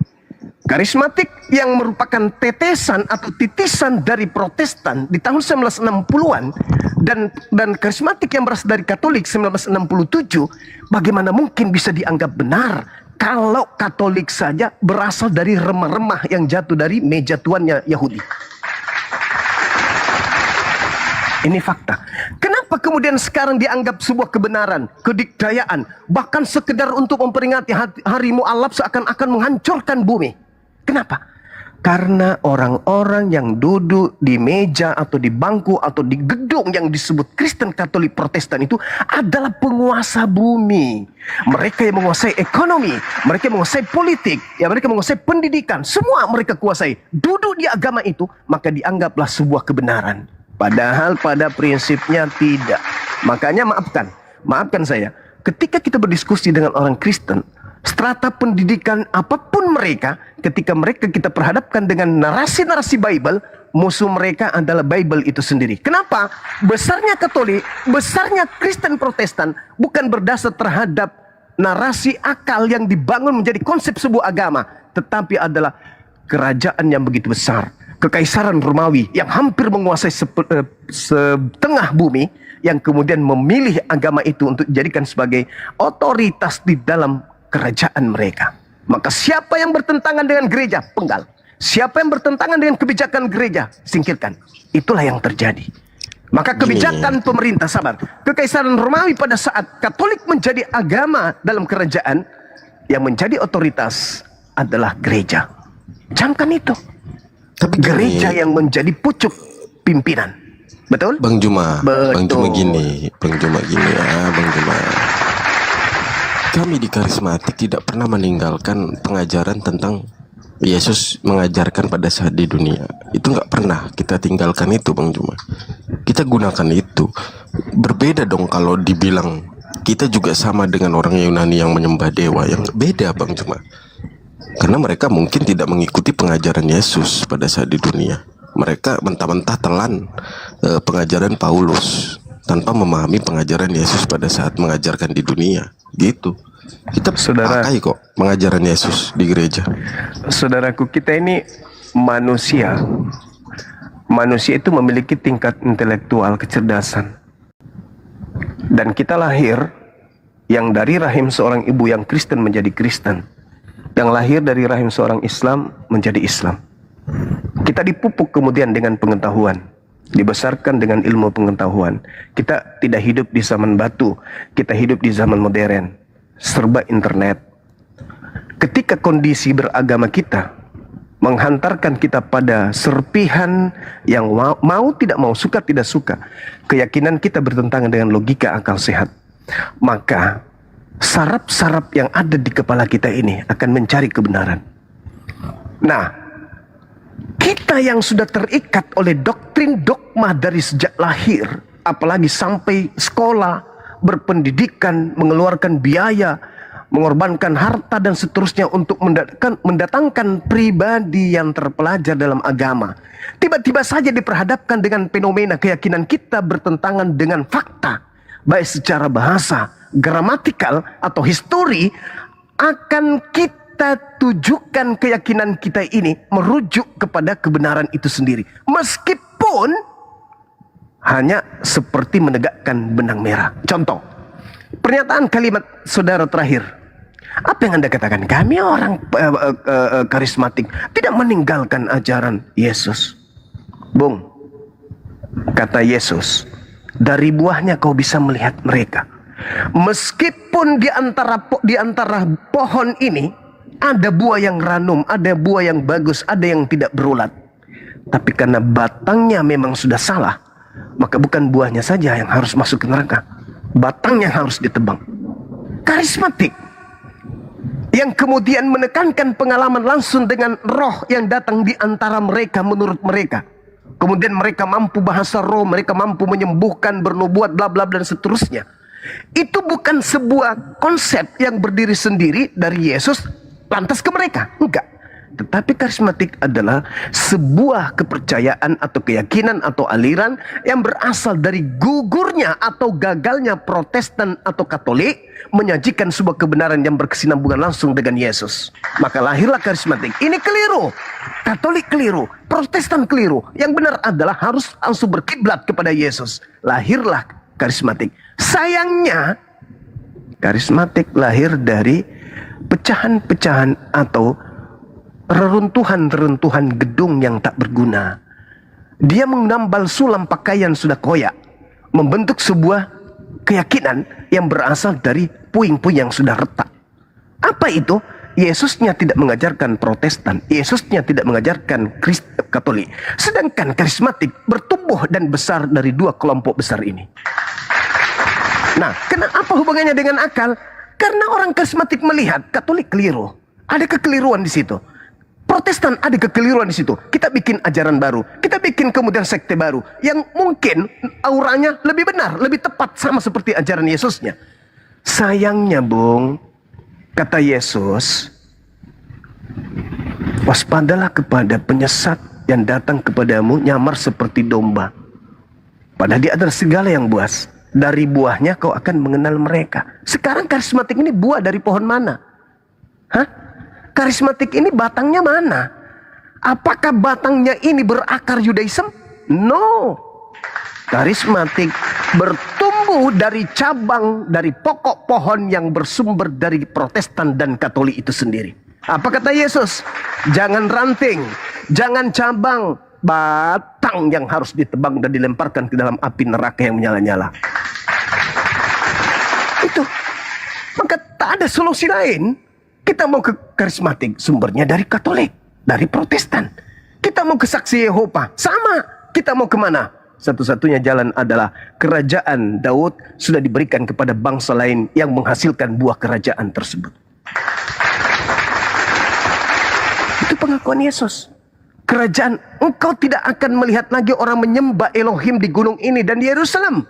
Karismatik yang merupakan tetesan atau titisan dari Protestan di tahun 1960-an dan karismatik yang berasal dari Katolik 1967, bagaimana mungkin bisa dianggap benar kalau Katolik saja berasal dari remah-remah yang jatuh dari meja tuannya Yahudi? Ini fakta. Kenapa kemudian sekarang dianggap sebuah kebenaran, kedikdayaan, bahkan sekedar untuk memperingati hari Mu'allaf seakan-akan menghancurkan bumi? Kenapa? Karena orang-orang yang duduk di meja atau di bangku atau di gedung yang disebut Kristen, Katolik, Protestan itu adalah penguasa bumi. Mereka yang menguasai ekonomi, mereka yang menguasai politik, ya mereka menguasai pendidikan, semua mereka kuasai. Duduk di agama itu, maka dianggaplah sebuah kebenaran. Padahal pada prinsipnya tidak. Makanya maafkan saya, ketika kita berdiskusi dengan orang Kristen, strata pendidikan apapun mereka, ketika mereka kita perhadapkan dengan narasi-narasi Bible, musuh mereka adalah Bible itu sendiri. Kenapa? Besarnya Katolik, besarnya Kristen Protestan bukan berdasar terhadap narasi akal yang dibangun menjadi konsep sebuah agama, tetapi adalah kerajaan yang begitu besar. Kekaisaran Romawi yang hampir menguasai setengah bumi, yang kemudian memilih agama itu untuk dijadikan sebagai otoritas di dalam kerajaan mereka. Maka siapa yang bertentangan dengan gereja, penggal. Siapa yang bertentangan dengan kebijakan gereja, singkirkan. Itulah yang terjadi. Maka kebijakan pemerintah, sabar. Kekaisaran Romawi pada saat Katolik menjadi agama dalam kerajaan, yang menjadi otoritas adalah gereja. Camkan itu. Tapi Gereja yang menjadi pucuk pimpinan. Betul? Bang Juma, Bang Juma Betul. gini ya, Bang Juma. Kami di karismatik tidak pernah meninggalkan pengajaran tentang Yesus mengajarkan pada saat di dunia. Itu nggak pernah kita tinggalkan itu, Bang Juma. Kita gunakan itu. Berbeda dong kalau dibilang kita juga sama dengan orang Yunani yang menyembah dewa. Yang beda, Bang Juma. Karena mereka mungkin tidak mengikuti pengajaran Yesus pada saat di dunia. Mereka mentah-mentah telan pengajaran Paulus tanpa memahami pengajaran Yesus pada saat mengajarkan di dunia. Gitu. Kita pakai kok pengajaran Yesus di gereja. Saudaraku, kita ini manusia. Manusia itu memiliki tingkat intelektual, kecerdasan. Dan kita lahir yang dari rahim seorang ibu yang Kristen menjadi Kristen, yang lahir dari rahim seorang Islam menjadi Islam. Kita dipupuk kemudian dengan pengetahuan, dibesarkan dengan ilmu pengetahuan. Kita tidak hidup di zaman batu, kita hidup di zaman modern, serba internet. Ketika kondisi beragama kita menghantarkan kita pada serpihan yang mau tidak mau, suka tidak suka, keyakinan kita bertentangan dengan logika akal sehat, maka saraf-saraf yang ada di kepala kita ini akan mencari kebenaran. Nah, kita yang sudah terikat oleh doktrin dogma dari sejak lahir, apalagi sampai sekolah, berpendidikan, mengeluarkan biaya, mengorbankan harta dan seterusnya untuk mendatangkan pribadi yang terpelajar dalam agama. Tiba-tiba saja diperhadapkan dengan fenomena keyakinan kita bertentangan dengan fakta, baik secara bahasa, gramatikal atau histori, akan kita tujukan keyakinan kita ini merujuk kepada kebenaran itu sendiri. Meskipun hanya seperti menegakkan benang merah. Contoh, pernyataan kalimat saudara terakhir. Apa yang Anda katakan? Kami orang karismatik tidak meninggalkan ajaran Yesus. Bung, kata Yesus, dari buahnya kau bisa melihat mereka. Meskipun di antara pohon ini ada buah yang ranum, ada buah yang bagus, ada yang tidak berulat. Tapi karena batangnya memang sudah salah, maka bukan buahnya saja yang harus masuk ke neraka, batangnya harus ditebang. Karismatik yang kemudian menekankan pengalaman langsung dengan roh yang datang di antara mereka menurut mereka. Kemudian mereka mampu bahasa roh, mereka mampu menyembuhkan, bernubuat, bla bla dan seterusnya. Itu bukan sebuah konsep yang berdiri sendiri dari Yesus lantas ke mereka, enggak. Tetapi karismatik adalah sebuah kepercayaan atau keyakinan atau aliran yang berasal dari gugurnya atau gagalnya Protestan atau Katolik menyajikan sebuah kebenaran yang berkesinambungan langsung dengan Yesus. Maka lahirlah karismatik. Ini keliru. Katolik keliru, Protestan keliru. Yang benar adalah harus langsung berkiblat kepada Yesus. Lahirlah karismatik. Sayangnya karismatik lahir dari pecahan-pecahan atau reruntuhan-reruntuhan gedung yang tak berguna. Dia menambal sulam pakaian sudah koyak, membentuk sebuah keyakinan yang berasal dari puing-puing yang sudah retak. Apa itu? Yesusnya tidak mengajarkan Protestan, Yesusnya tidak mengajarkan Katolik. Sedangkan karismatik bertumbuh dan besar dari dua kelompok besar ini. Nah, kenapa hubungannya dengan akal? Karena orang karismatik melihat Katolik keliru. Ada kekeliruan di situ. Protestan ada kekeliruan di situ. Kita bikin ajaran baru, kita bikin kemudian sekte baru yang mungkin auranya lebih benar, lebih tepat sama seperti ajaran Yesusnya. Sayangnya, Bung, kata Yesus, waspadalah kepada penyesat yang datang kepadamu nyamar seperti domba. Padahal dia adalah segala yang buas. Dari buahnya kau akan mengenal mereka. Sekarang karismatik ini buah dari pohon mana? Hah? Karismatik ini batangnya mana? Apakah batangnya ini berakar Yudaism? No. Karismatik bertumbuh dari cabang, dari pokok pohon yang bersumber dari Protestan dan Katolik itu sendiri. Apa kata Yesus? Jangan ranting, jangan cabang, batang yang harus ditebang dan dilemparkan ke dalam api neraka yang menyala-nyala. Itu. Maka tak ada solusi lain. Kita mau ke karismatik, sumbernya dari Katolik, dari Protestan. Kita mau ke saksi Yehova, sama. Kita mau kemana? Satu-satunya jalan adalah kerajaan Daud sudah diberikan kepada bangsa lain yang menghasilkan buah kerajaan tersebut. Itu pengakuan Yesus. Kerajaan, engkau tidak akan melihat lagi orang menyembah Elohim di gunung ini dan di Yerusalem.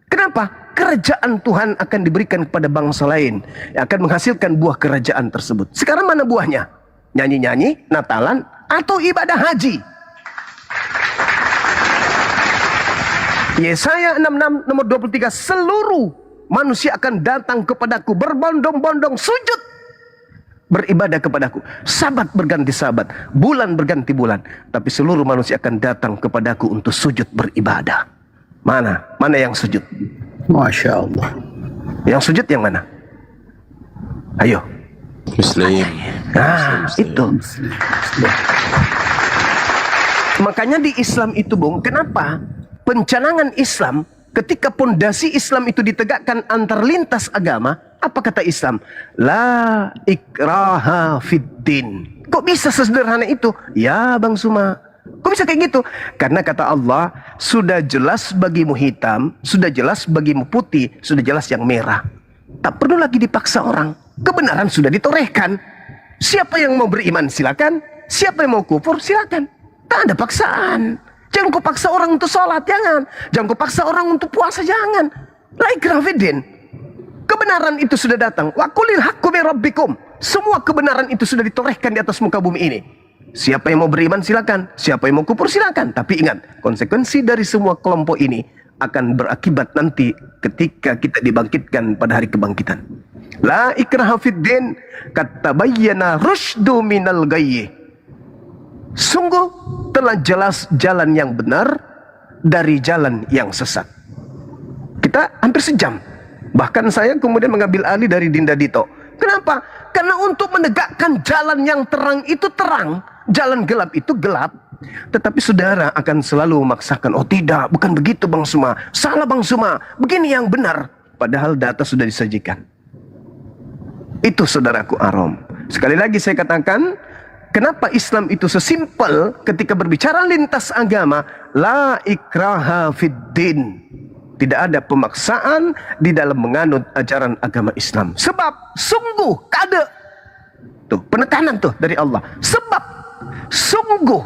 Kenapa? Kerajaan Tuhan akan diberikan kepada bangsa lain yang akan menghasilkan buah kerajaan tersebut. Sekarang mana buahnya? Nyanyi-nyanyi, Natalan, atau ibadah haji? Yesaya 66 nomor 23, seluruh manusia akan datang kepadaku berbondong-bondong sujud, beribadah kepadaku. Sabat berganti sabat, bulan berganti bulan, tapi seluruh manusia akan datang kepadaku untuk sujud beribadah. Mana yang sujud? Masya Allah. Yang sujud yang mana? Ayo. Muslim. Nah, itu. Makanya di Islam itu, Bung, kenapa pencanangan Islam ketika pondasi Islam itu ditegakkan antar lintas agama, apa kata Islam? La ikraha fiddin. Kok bisa sesederhana itu? Ya, Bang Suma. Kok bisa kayak gitu? Karena kata Allah, sudah jelas bagimu hitam, sudah jelas bagimu putih, sudah jelas yang merah. Tak perlu lagi dipaksa orang. Kebenaran sudah ditorehkan. Siapa yang mau beriman silakan, siapa yang mau kufur silakan. Tak ada paksaan. Jangan kau paksa orang untuk sholat, jangan. Jangan kau paksa orang untuk puasa, jangan. La ikraha fiddin. Kebenaran itu sudah datang. Wa qulil haqqu min rabbikum. Semua kebenaran itu sudah ditorehkan di atas muka bumi ini. Siapa yang mau beriman silakan, siapa yang mau kufur silakan. Tapi ingat, konsekuensi dari semua kelompok ini akan berakibat nanti ketika kita dibangkitkan pada hari kebangkitan. La ikraha fiddin, katabayyana rusydu minal ghayy. Sungguh telah jelas jalan yang benar dari jalan yang sesat. Kita hampir sejam. Bahkan saya kemudian mengambil alih dari Dinda Dito. Kenapa? Karena untuk menegakkan jalan yang terang itu terang, jalan gelap itu gelap. Tetapi saudara akan selalu memaksakan, oh tidak, bukan begitu Bang Suma, salah Bang Suma, begini yang benar. Padahal data sudah disajikan. Itu saudaraku Arom. Sekali lagi saya katakan, kenapa Islam itu sesimpel ketika berbicara lintas agama, la ikraha fiddin. Tidak ada pemaksaan di dalam menganut ajaran agama Islam. Sebab sungguh kade. Tuh, penekanan tuh dari Allah. Sebab sungguh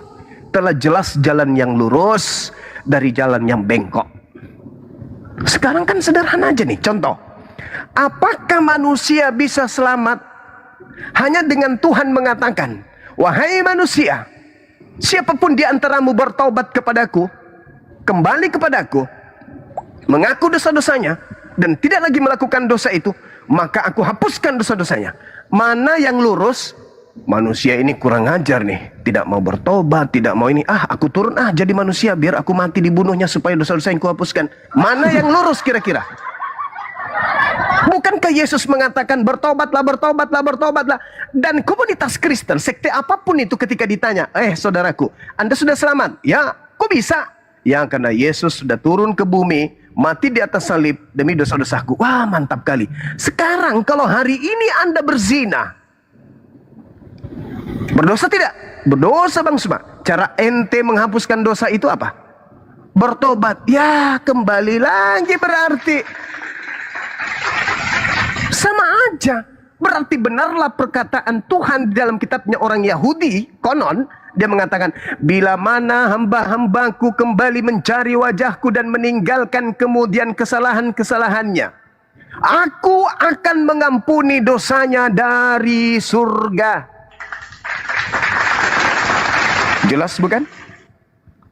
telah jelas jalan yang lurus dari jalan yang bengkok. Sekarang kan sederhana aja nih, contoh. Apakah manusia bisa selamat hanya dengan Tuhan mengatakan, wahai manusia, siapapun di antaramu bertaubat kepadaku, kembali kepadaku, mengaku dosa-dosanya, dan tidak lagi melakukan dosa itu, maka aku hapuskan dosa-dosanya. Mana yang lurus? Manusia ini kurang ajar nih, tidak mau bertobat, tidak mau ini, aku turun jadi manusia, biar aku mati dibunuhnya supaya dosa-dosa yang kuhapuskan. Mana yang lurus kira-kira? Bukankah Yesus mengatakan bertobatlah, bertobatlah, bertobatlah? Dan komunitas Kristen, sekte apapun itu ketika ditanya, saudaraku, Anda sudah selamat? Ya, kok bisa? Ya, karena Yesus sudah turun ke bumi, mati di atas salib demi dosa-dosaku. Wah, mantap kali. Sekarang kalau hari ini Anda berzina, Berdosa tidak? Berdosa Bang Suma. Cara ente menghapuskan dosa itu apa? Bertobat. Ya, kembali lagi berarti. Sama aja. Berarti benarlah perkataan Tuhan di dalam kitabnya orang Yahudi. Konon, dia mengatakan, bila mana hamba-hambaku kembali mencari wajahku dan meninggalkan kemudian kesalahan-kesalahannya, aku akan mengampuni dosanya dari surga. Jelas bukan?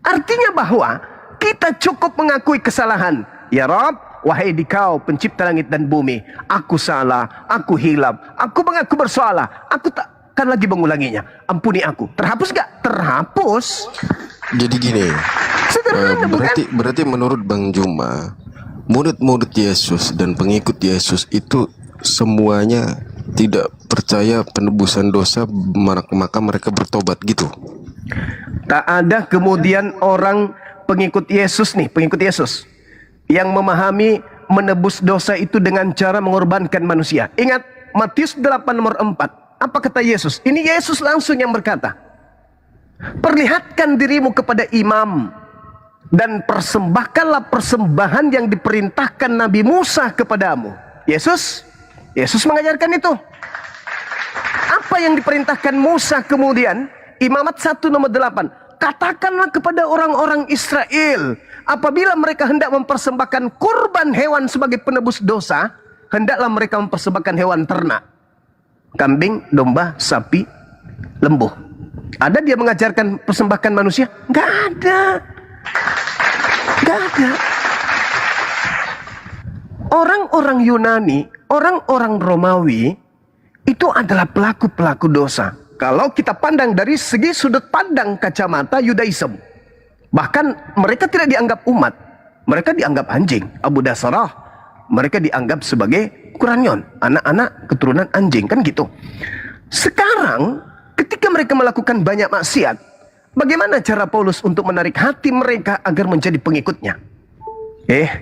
Artinya bahwa kita cukup mengakui kesalahan. Ya Rabb, wahai Dikau pencipta langit dan bumi, aku salah, aku hilaf, aku mengaku bersalah, aku tak akan lagi mengulanginya. Ampuni aku. Terhapus gak? Terhapus. Jadi gini, Sederhana bukan? berarti menurut Bang Juma, murid-murid Yesus dan pengikut Yesus itu semuanya tidak percaya penebusan dosa, maka mereka bertobat gitu. Tak ada kemudian orang pengikut Yesus nih, pengikut Yesus yang memahami menebus dosa itu dengan cara mengorbankan manusia. Ingat Matius 8 nomor 4. Apa kata Yesus? Ini Yesus langsung yang berkata, perlihatkan dirimu kepada imam dan persembahkanlah persembahan yang diperintahkan Nabi Musa kepadamu. Yesus mengajarkan itu. Apa yang diperintahkan Musa kemudian? Imamat 1 nomor 8. Katakanlah kepada orang-orang Israel, apabila mereka hendak mempersembahkan kurban hewan sebagai penebus dosa, hendaklah mereka mempersembahkan hewan ternak. Kambing, domba, sapi, lembu. Ada dia mengajarkan persembahkan manusia? Enggak ada. Enggak ada. Orang-orang Yunani, orang-orang Romawi itu adalah pelaku-pelaku dosa. Kalau kita pandang dari segi sudut pandang kacamata Yudaism, bahkan mereka tidak dianggap umat, mereka dianggap anjing. Abu Dasarah, mereka dianggap sebagai Quranyon, anak-anak keturunan anjing, kan gitu. Sekarang ketika mereka melakukan banyak maksiat, bagaimana cara Paulus untuk menarik hati mereka agar menjadi pengikutnya?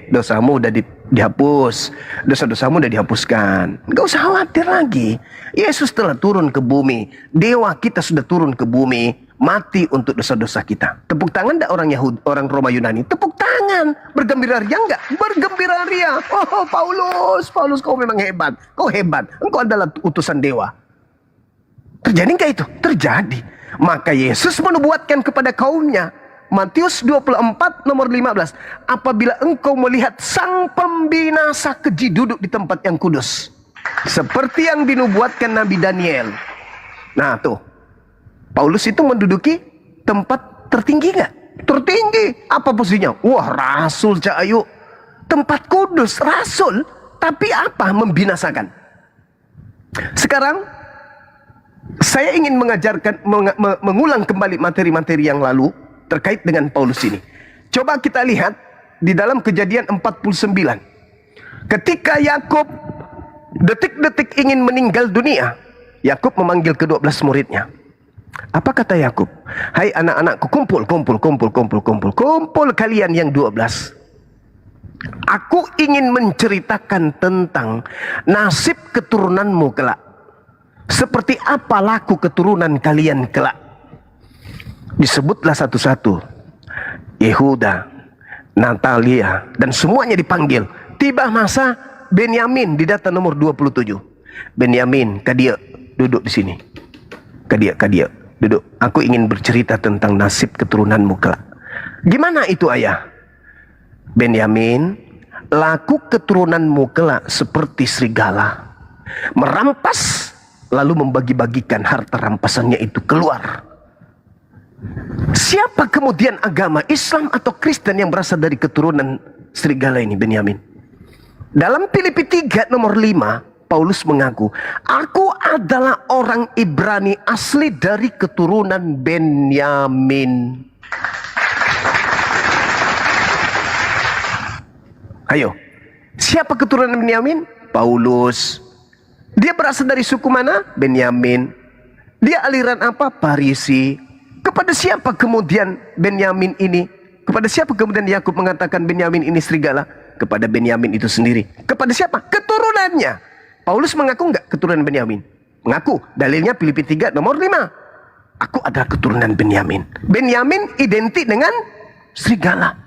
Dosamu udah dihapus, dosa-dosamu udah dihapuskan. Gak usah khawatir lagi. Yesus telah turun ke bumi, dewa kita sudah turun ke bumi, mati untuk dosa-dosa kita. Tepuk tangan enggak orang Yahudi, orang Roma Yunani? Tepuk tangan. Bergembira ria enggak? Bergembira ria. Oh, Paulus kau memang hebat. Kau hebat. Engkau adalah utusan dewa. Terjadi enggak itu? Terjadi. Maka Yesus menubuatkan kepada kaumnya. Matius 24 nomor 15. Apabila engkau melihat sang pembinasa keji duduk di tempat yang kudus, seperti yang dinubuatkan Nabi Daniel. Nah tuh, Paulus itu menduduki tempat tertinggi gak? Tertinggi. Apa posisinya? Wah, rasul Cahayu. Tempat kudus, rasul. Tapi apa? Membinasakan. Sekarang saya ingin mengulang kembali materi-materi yang lalu terkait dengan Paulus ini. Coba kita lihat di dalam Kejadian 49. Ketika Yakub detik-detik ingin meninggal dunia, Yakub memanggil ke-12 muridnya. Apa kata Yakub? Hai anak-anakku, kumpul kalian yang 12. Aku ingin menceritakan tentang nasib keturunanmu kelak. Seperti apa laku keturunan kalian kelak. Disebutlah satu-satu. Yehuda, Natalia, dan semuanya dipanggil. Tiba masa Benyamin di data nomor 27. Benyamin, kadia, duduk di sini. Kadia, duduk. Aku ingin bercerita tentang nasib keturunanmu kelak. Gimana itu ayah? Benyamin, laku keturunanmu kelak seperti serigala. Merampas, lalu membagi-bagikan harta rampasannya itu keluar. Siapa kemudian agama Islam atau Kristen yang berasal dari keturunan serigala ini, Benyamin? Dalam Filipi 3 nomor 5, Paulus mengaku, aku adalah orang Ibrani asli dari keturunan Benyamin. Ayo, siapa keturunan Benyamin? Paulus. Dia berasal dari suku mana? Benyamin. Dia aliran apa? Farisi. Kepada siapa kemudian Benyamin ini? Kepada siapa kemudian Yakub mengatakan Benyamin ini serigala? Kepada Benyamin itu sendiri. Kepada siapa? Keturunannya. Paulus mengaku enggak keturunan Benyamin? Mengaku. Dalilnya Filipi 3 nomor 5. Aku adalah keturunan Benyamin. Benyamin identik dengan serigala.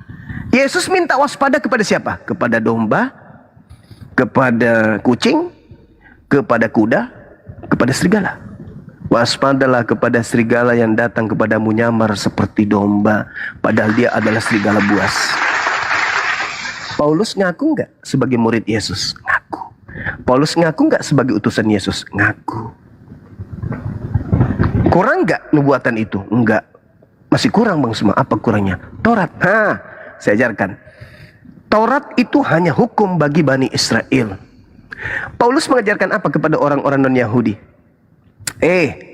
Yesus minta waspada kepada siapa? Kepada domba, kepada kucing, kepada kuda, kepada serigala. Waspadalah kepada serigala yang datang kepadamu nyamar seperti domba, padahal dia adalah serigala buas. Paulus ngaku nggak sebagai murid Yesus? Ngaku. Paulus ngaku nggak sebagai utusan Yesus? Ngaku. Kurang nggak nubuatan itu? Enggak. Masih kurang bang semua. Apa kurangnya? Taurat. Saya ajarkan. Taurat itu hanya hukum bagi Bani Israel. Paulus mengajarkan apa kepada orang-orang non-Yahudi?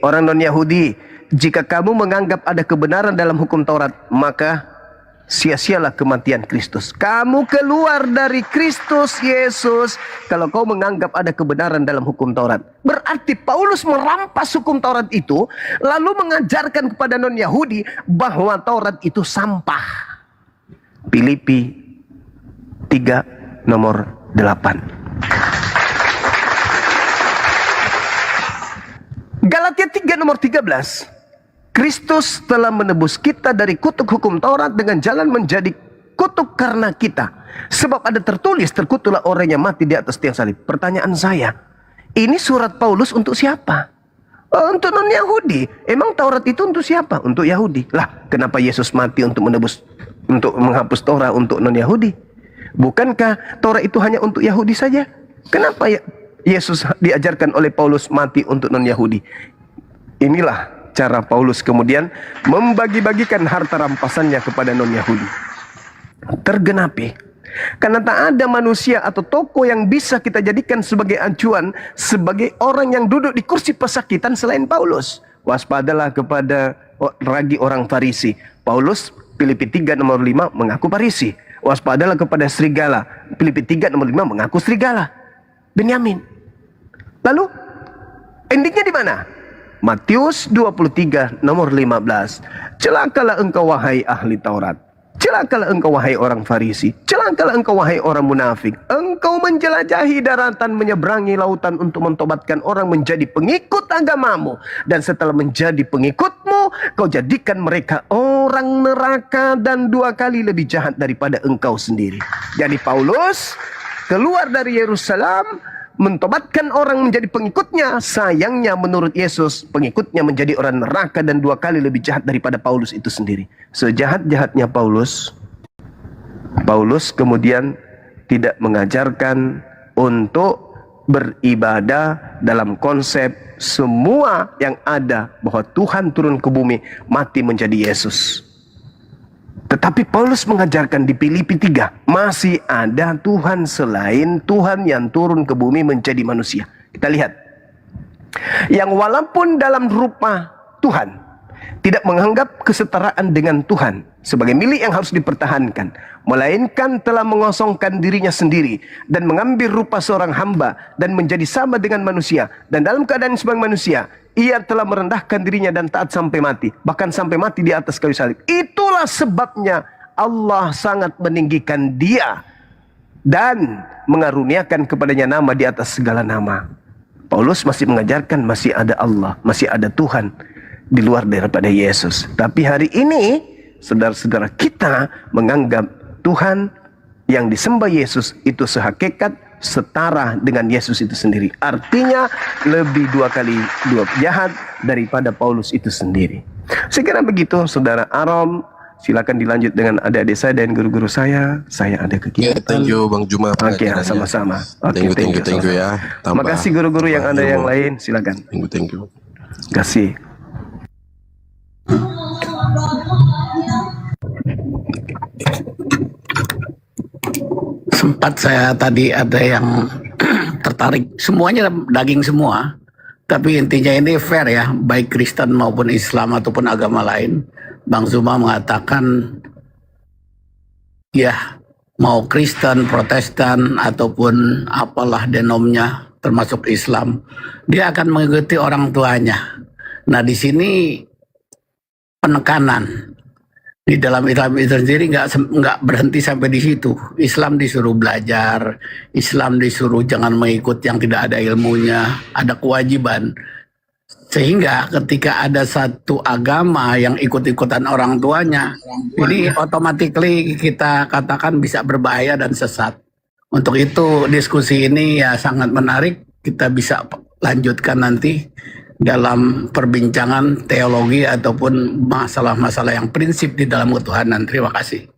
Orang non-Yahudi, jika kamu menganggap ada kebenaran dalam hukum Taurat, maka sia-sialah kematian Kristus. Kamu keluar dari Kristus Yesus kalau kau menganggap ada kebenaran dalam hukum Taurat. Berarti Paulus merampas hukum Taurat itu, lalu mengajarkan kepada non-Yahudi bahwa Taurat itu sampah. Filipi 3 nomor 8. Galatia 3 nomor 13. Kristus telah menebus kita dari kutuk hukum Taurat dengan jalan menjadi kutuk karena kita. Sebab ada tertulis, terkutuklah orang yang mati di atas tiang salib. Pertanyaan saya, ini surat Paulus untuk siapa? Untuk non-Yahudi. Emang Taurat itu untuk siapa? Untuk Yahudi. Lah, kenapa Yesus mati untuk menebus, untuk menghapus Taurat untuk non-Yahudi? Bukankah Taurat itu hanya untuk Yahudi saja? Kenapa Yesus diajarkan oleh Paulus mati untuk non-Yahudi? Inilah cara Paulus kemudian membagi-bagikan harta rampasannya kepada non-Yahudi. Tergenapi. Karena tak ada manusia atau tokoh yang bisa kita jadikan sebagai acuan, sebagai orang yang duduk di kursi pesakitan selain Paulus. Waspadalah kepada ragi orang Farisi. Paulus, Filipi 3 nomor 5 mengaku Farisi. Waspadalah kepada serigala. Filipi 3 nomor 5 mengaku serigala. Benyamin. Lalu endingnya di mana? Matius 23 nomor 15. Celakalah engkau wahai ahli Taurat. Celakalah engkau wahai orang Farisi. Celakalah engkau wahai orang munafik. Engkau menjelajahi daratan, menyeberangi lautan untuk mentobatkan orang menjadi pengikut agamamu. Dan setelah menjadi pengikutmu, kau jadikan mereka orang neraka dan 2 kali lebih jahat daripada engkau sendiri. Jadi Paulus keluar dari Yerusalem, mentobatkan orang menjadi pengikutnya. Sayangnya menurut Yesus, pengikutnya menjadi orang neraka dan 2 kali lebih jahat daripada Paulus itu sendiri. Sejahat-jahatnya Paulus kemudian tidak mengajarkan untuk beribadah dalam konsep semua yang ada, bahwa Tuhan turun ke bumi mati menjadi Yesus. Tetapi Paulus mengajarkan di Filipi 3, masih ada Tuhan selain Tuhan yang turun ke bumi menjadi manusia. Kita lihat. Yang walaupun dalam rupa Tuhan, tidak menganggap kesetaraan dengan Tuhan sebagai milik yang harus dipertahankan, melainkan telah mengosongkan dirinya sendiri dan mengambil rupa seorang hamba dan menjadi sama dengan manusia. Dan dalam keadaan sebagai manusia, ia telah merendahkan dirinya dan taat sampai mati, bahkan sampai mati di atas kayu salib. Itulah sebabnya Allah sangat meninggikan dia dan mengaruniakan kepadanya nama di atas segala nama. Paulus masih mengajarkan masih ada Allah, masih ada Tuhan di luar daripada Yesus. Tapi hari ini saudara-saudara kita menganggap Tuhan yang disembah Yesus itu sehakikat setara dengan Yesus itu sendiri. Artinya lebih 2 kali jahat daripada Paulus itu sendiri. Sekiranya begitu saudara Arom, silakan dilanjut dengan adik-adik saya dan guru-guru saya. Saya ada kegiatan. Thank you Bang Juma. Oke, sama-sama. Oke, Thank you ya. Terima kasih guru-guru yang ada yang lain, silakan. Thank you. Terima kasih. Sempat saya tadi ada yang tertarik, semuanya daging semua, tapi intinya ini fair ya, baik Kristen maupun Islam ataupun agama lain. Bang Zuma mengatakan ya, mau Kristen, Protestan ataupun apalah denomnya, termasuk Islam, dia akan mengikuti orang tuanya. Nah di sini penekanan di dalam Islam itu sendiri nggak berhenti sampai di situ. Islam disuruh belajar, Islam disuruh jangan mengikut yang tidak ada ilmunya, ada kewajiban. Sehingga ketika ada satu agama yang ikut-ikutan orang tuanya, ini otomatis kita katakan bisa berbahaya dan sesat. Untuk itu diskusi ini ya sangat menarik, kita bisa lanjutkan nanti dalam perbincangan teologi ataupun masalah-masalah yang prinsip di dalam ketuhanan. Terima kasih.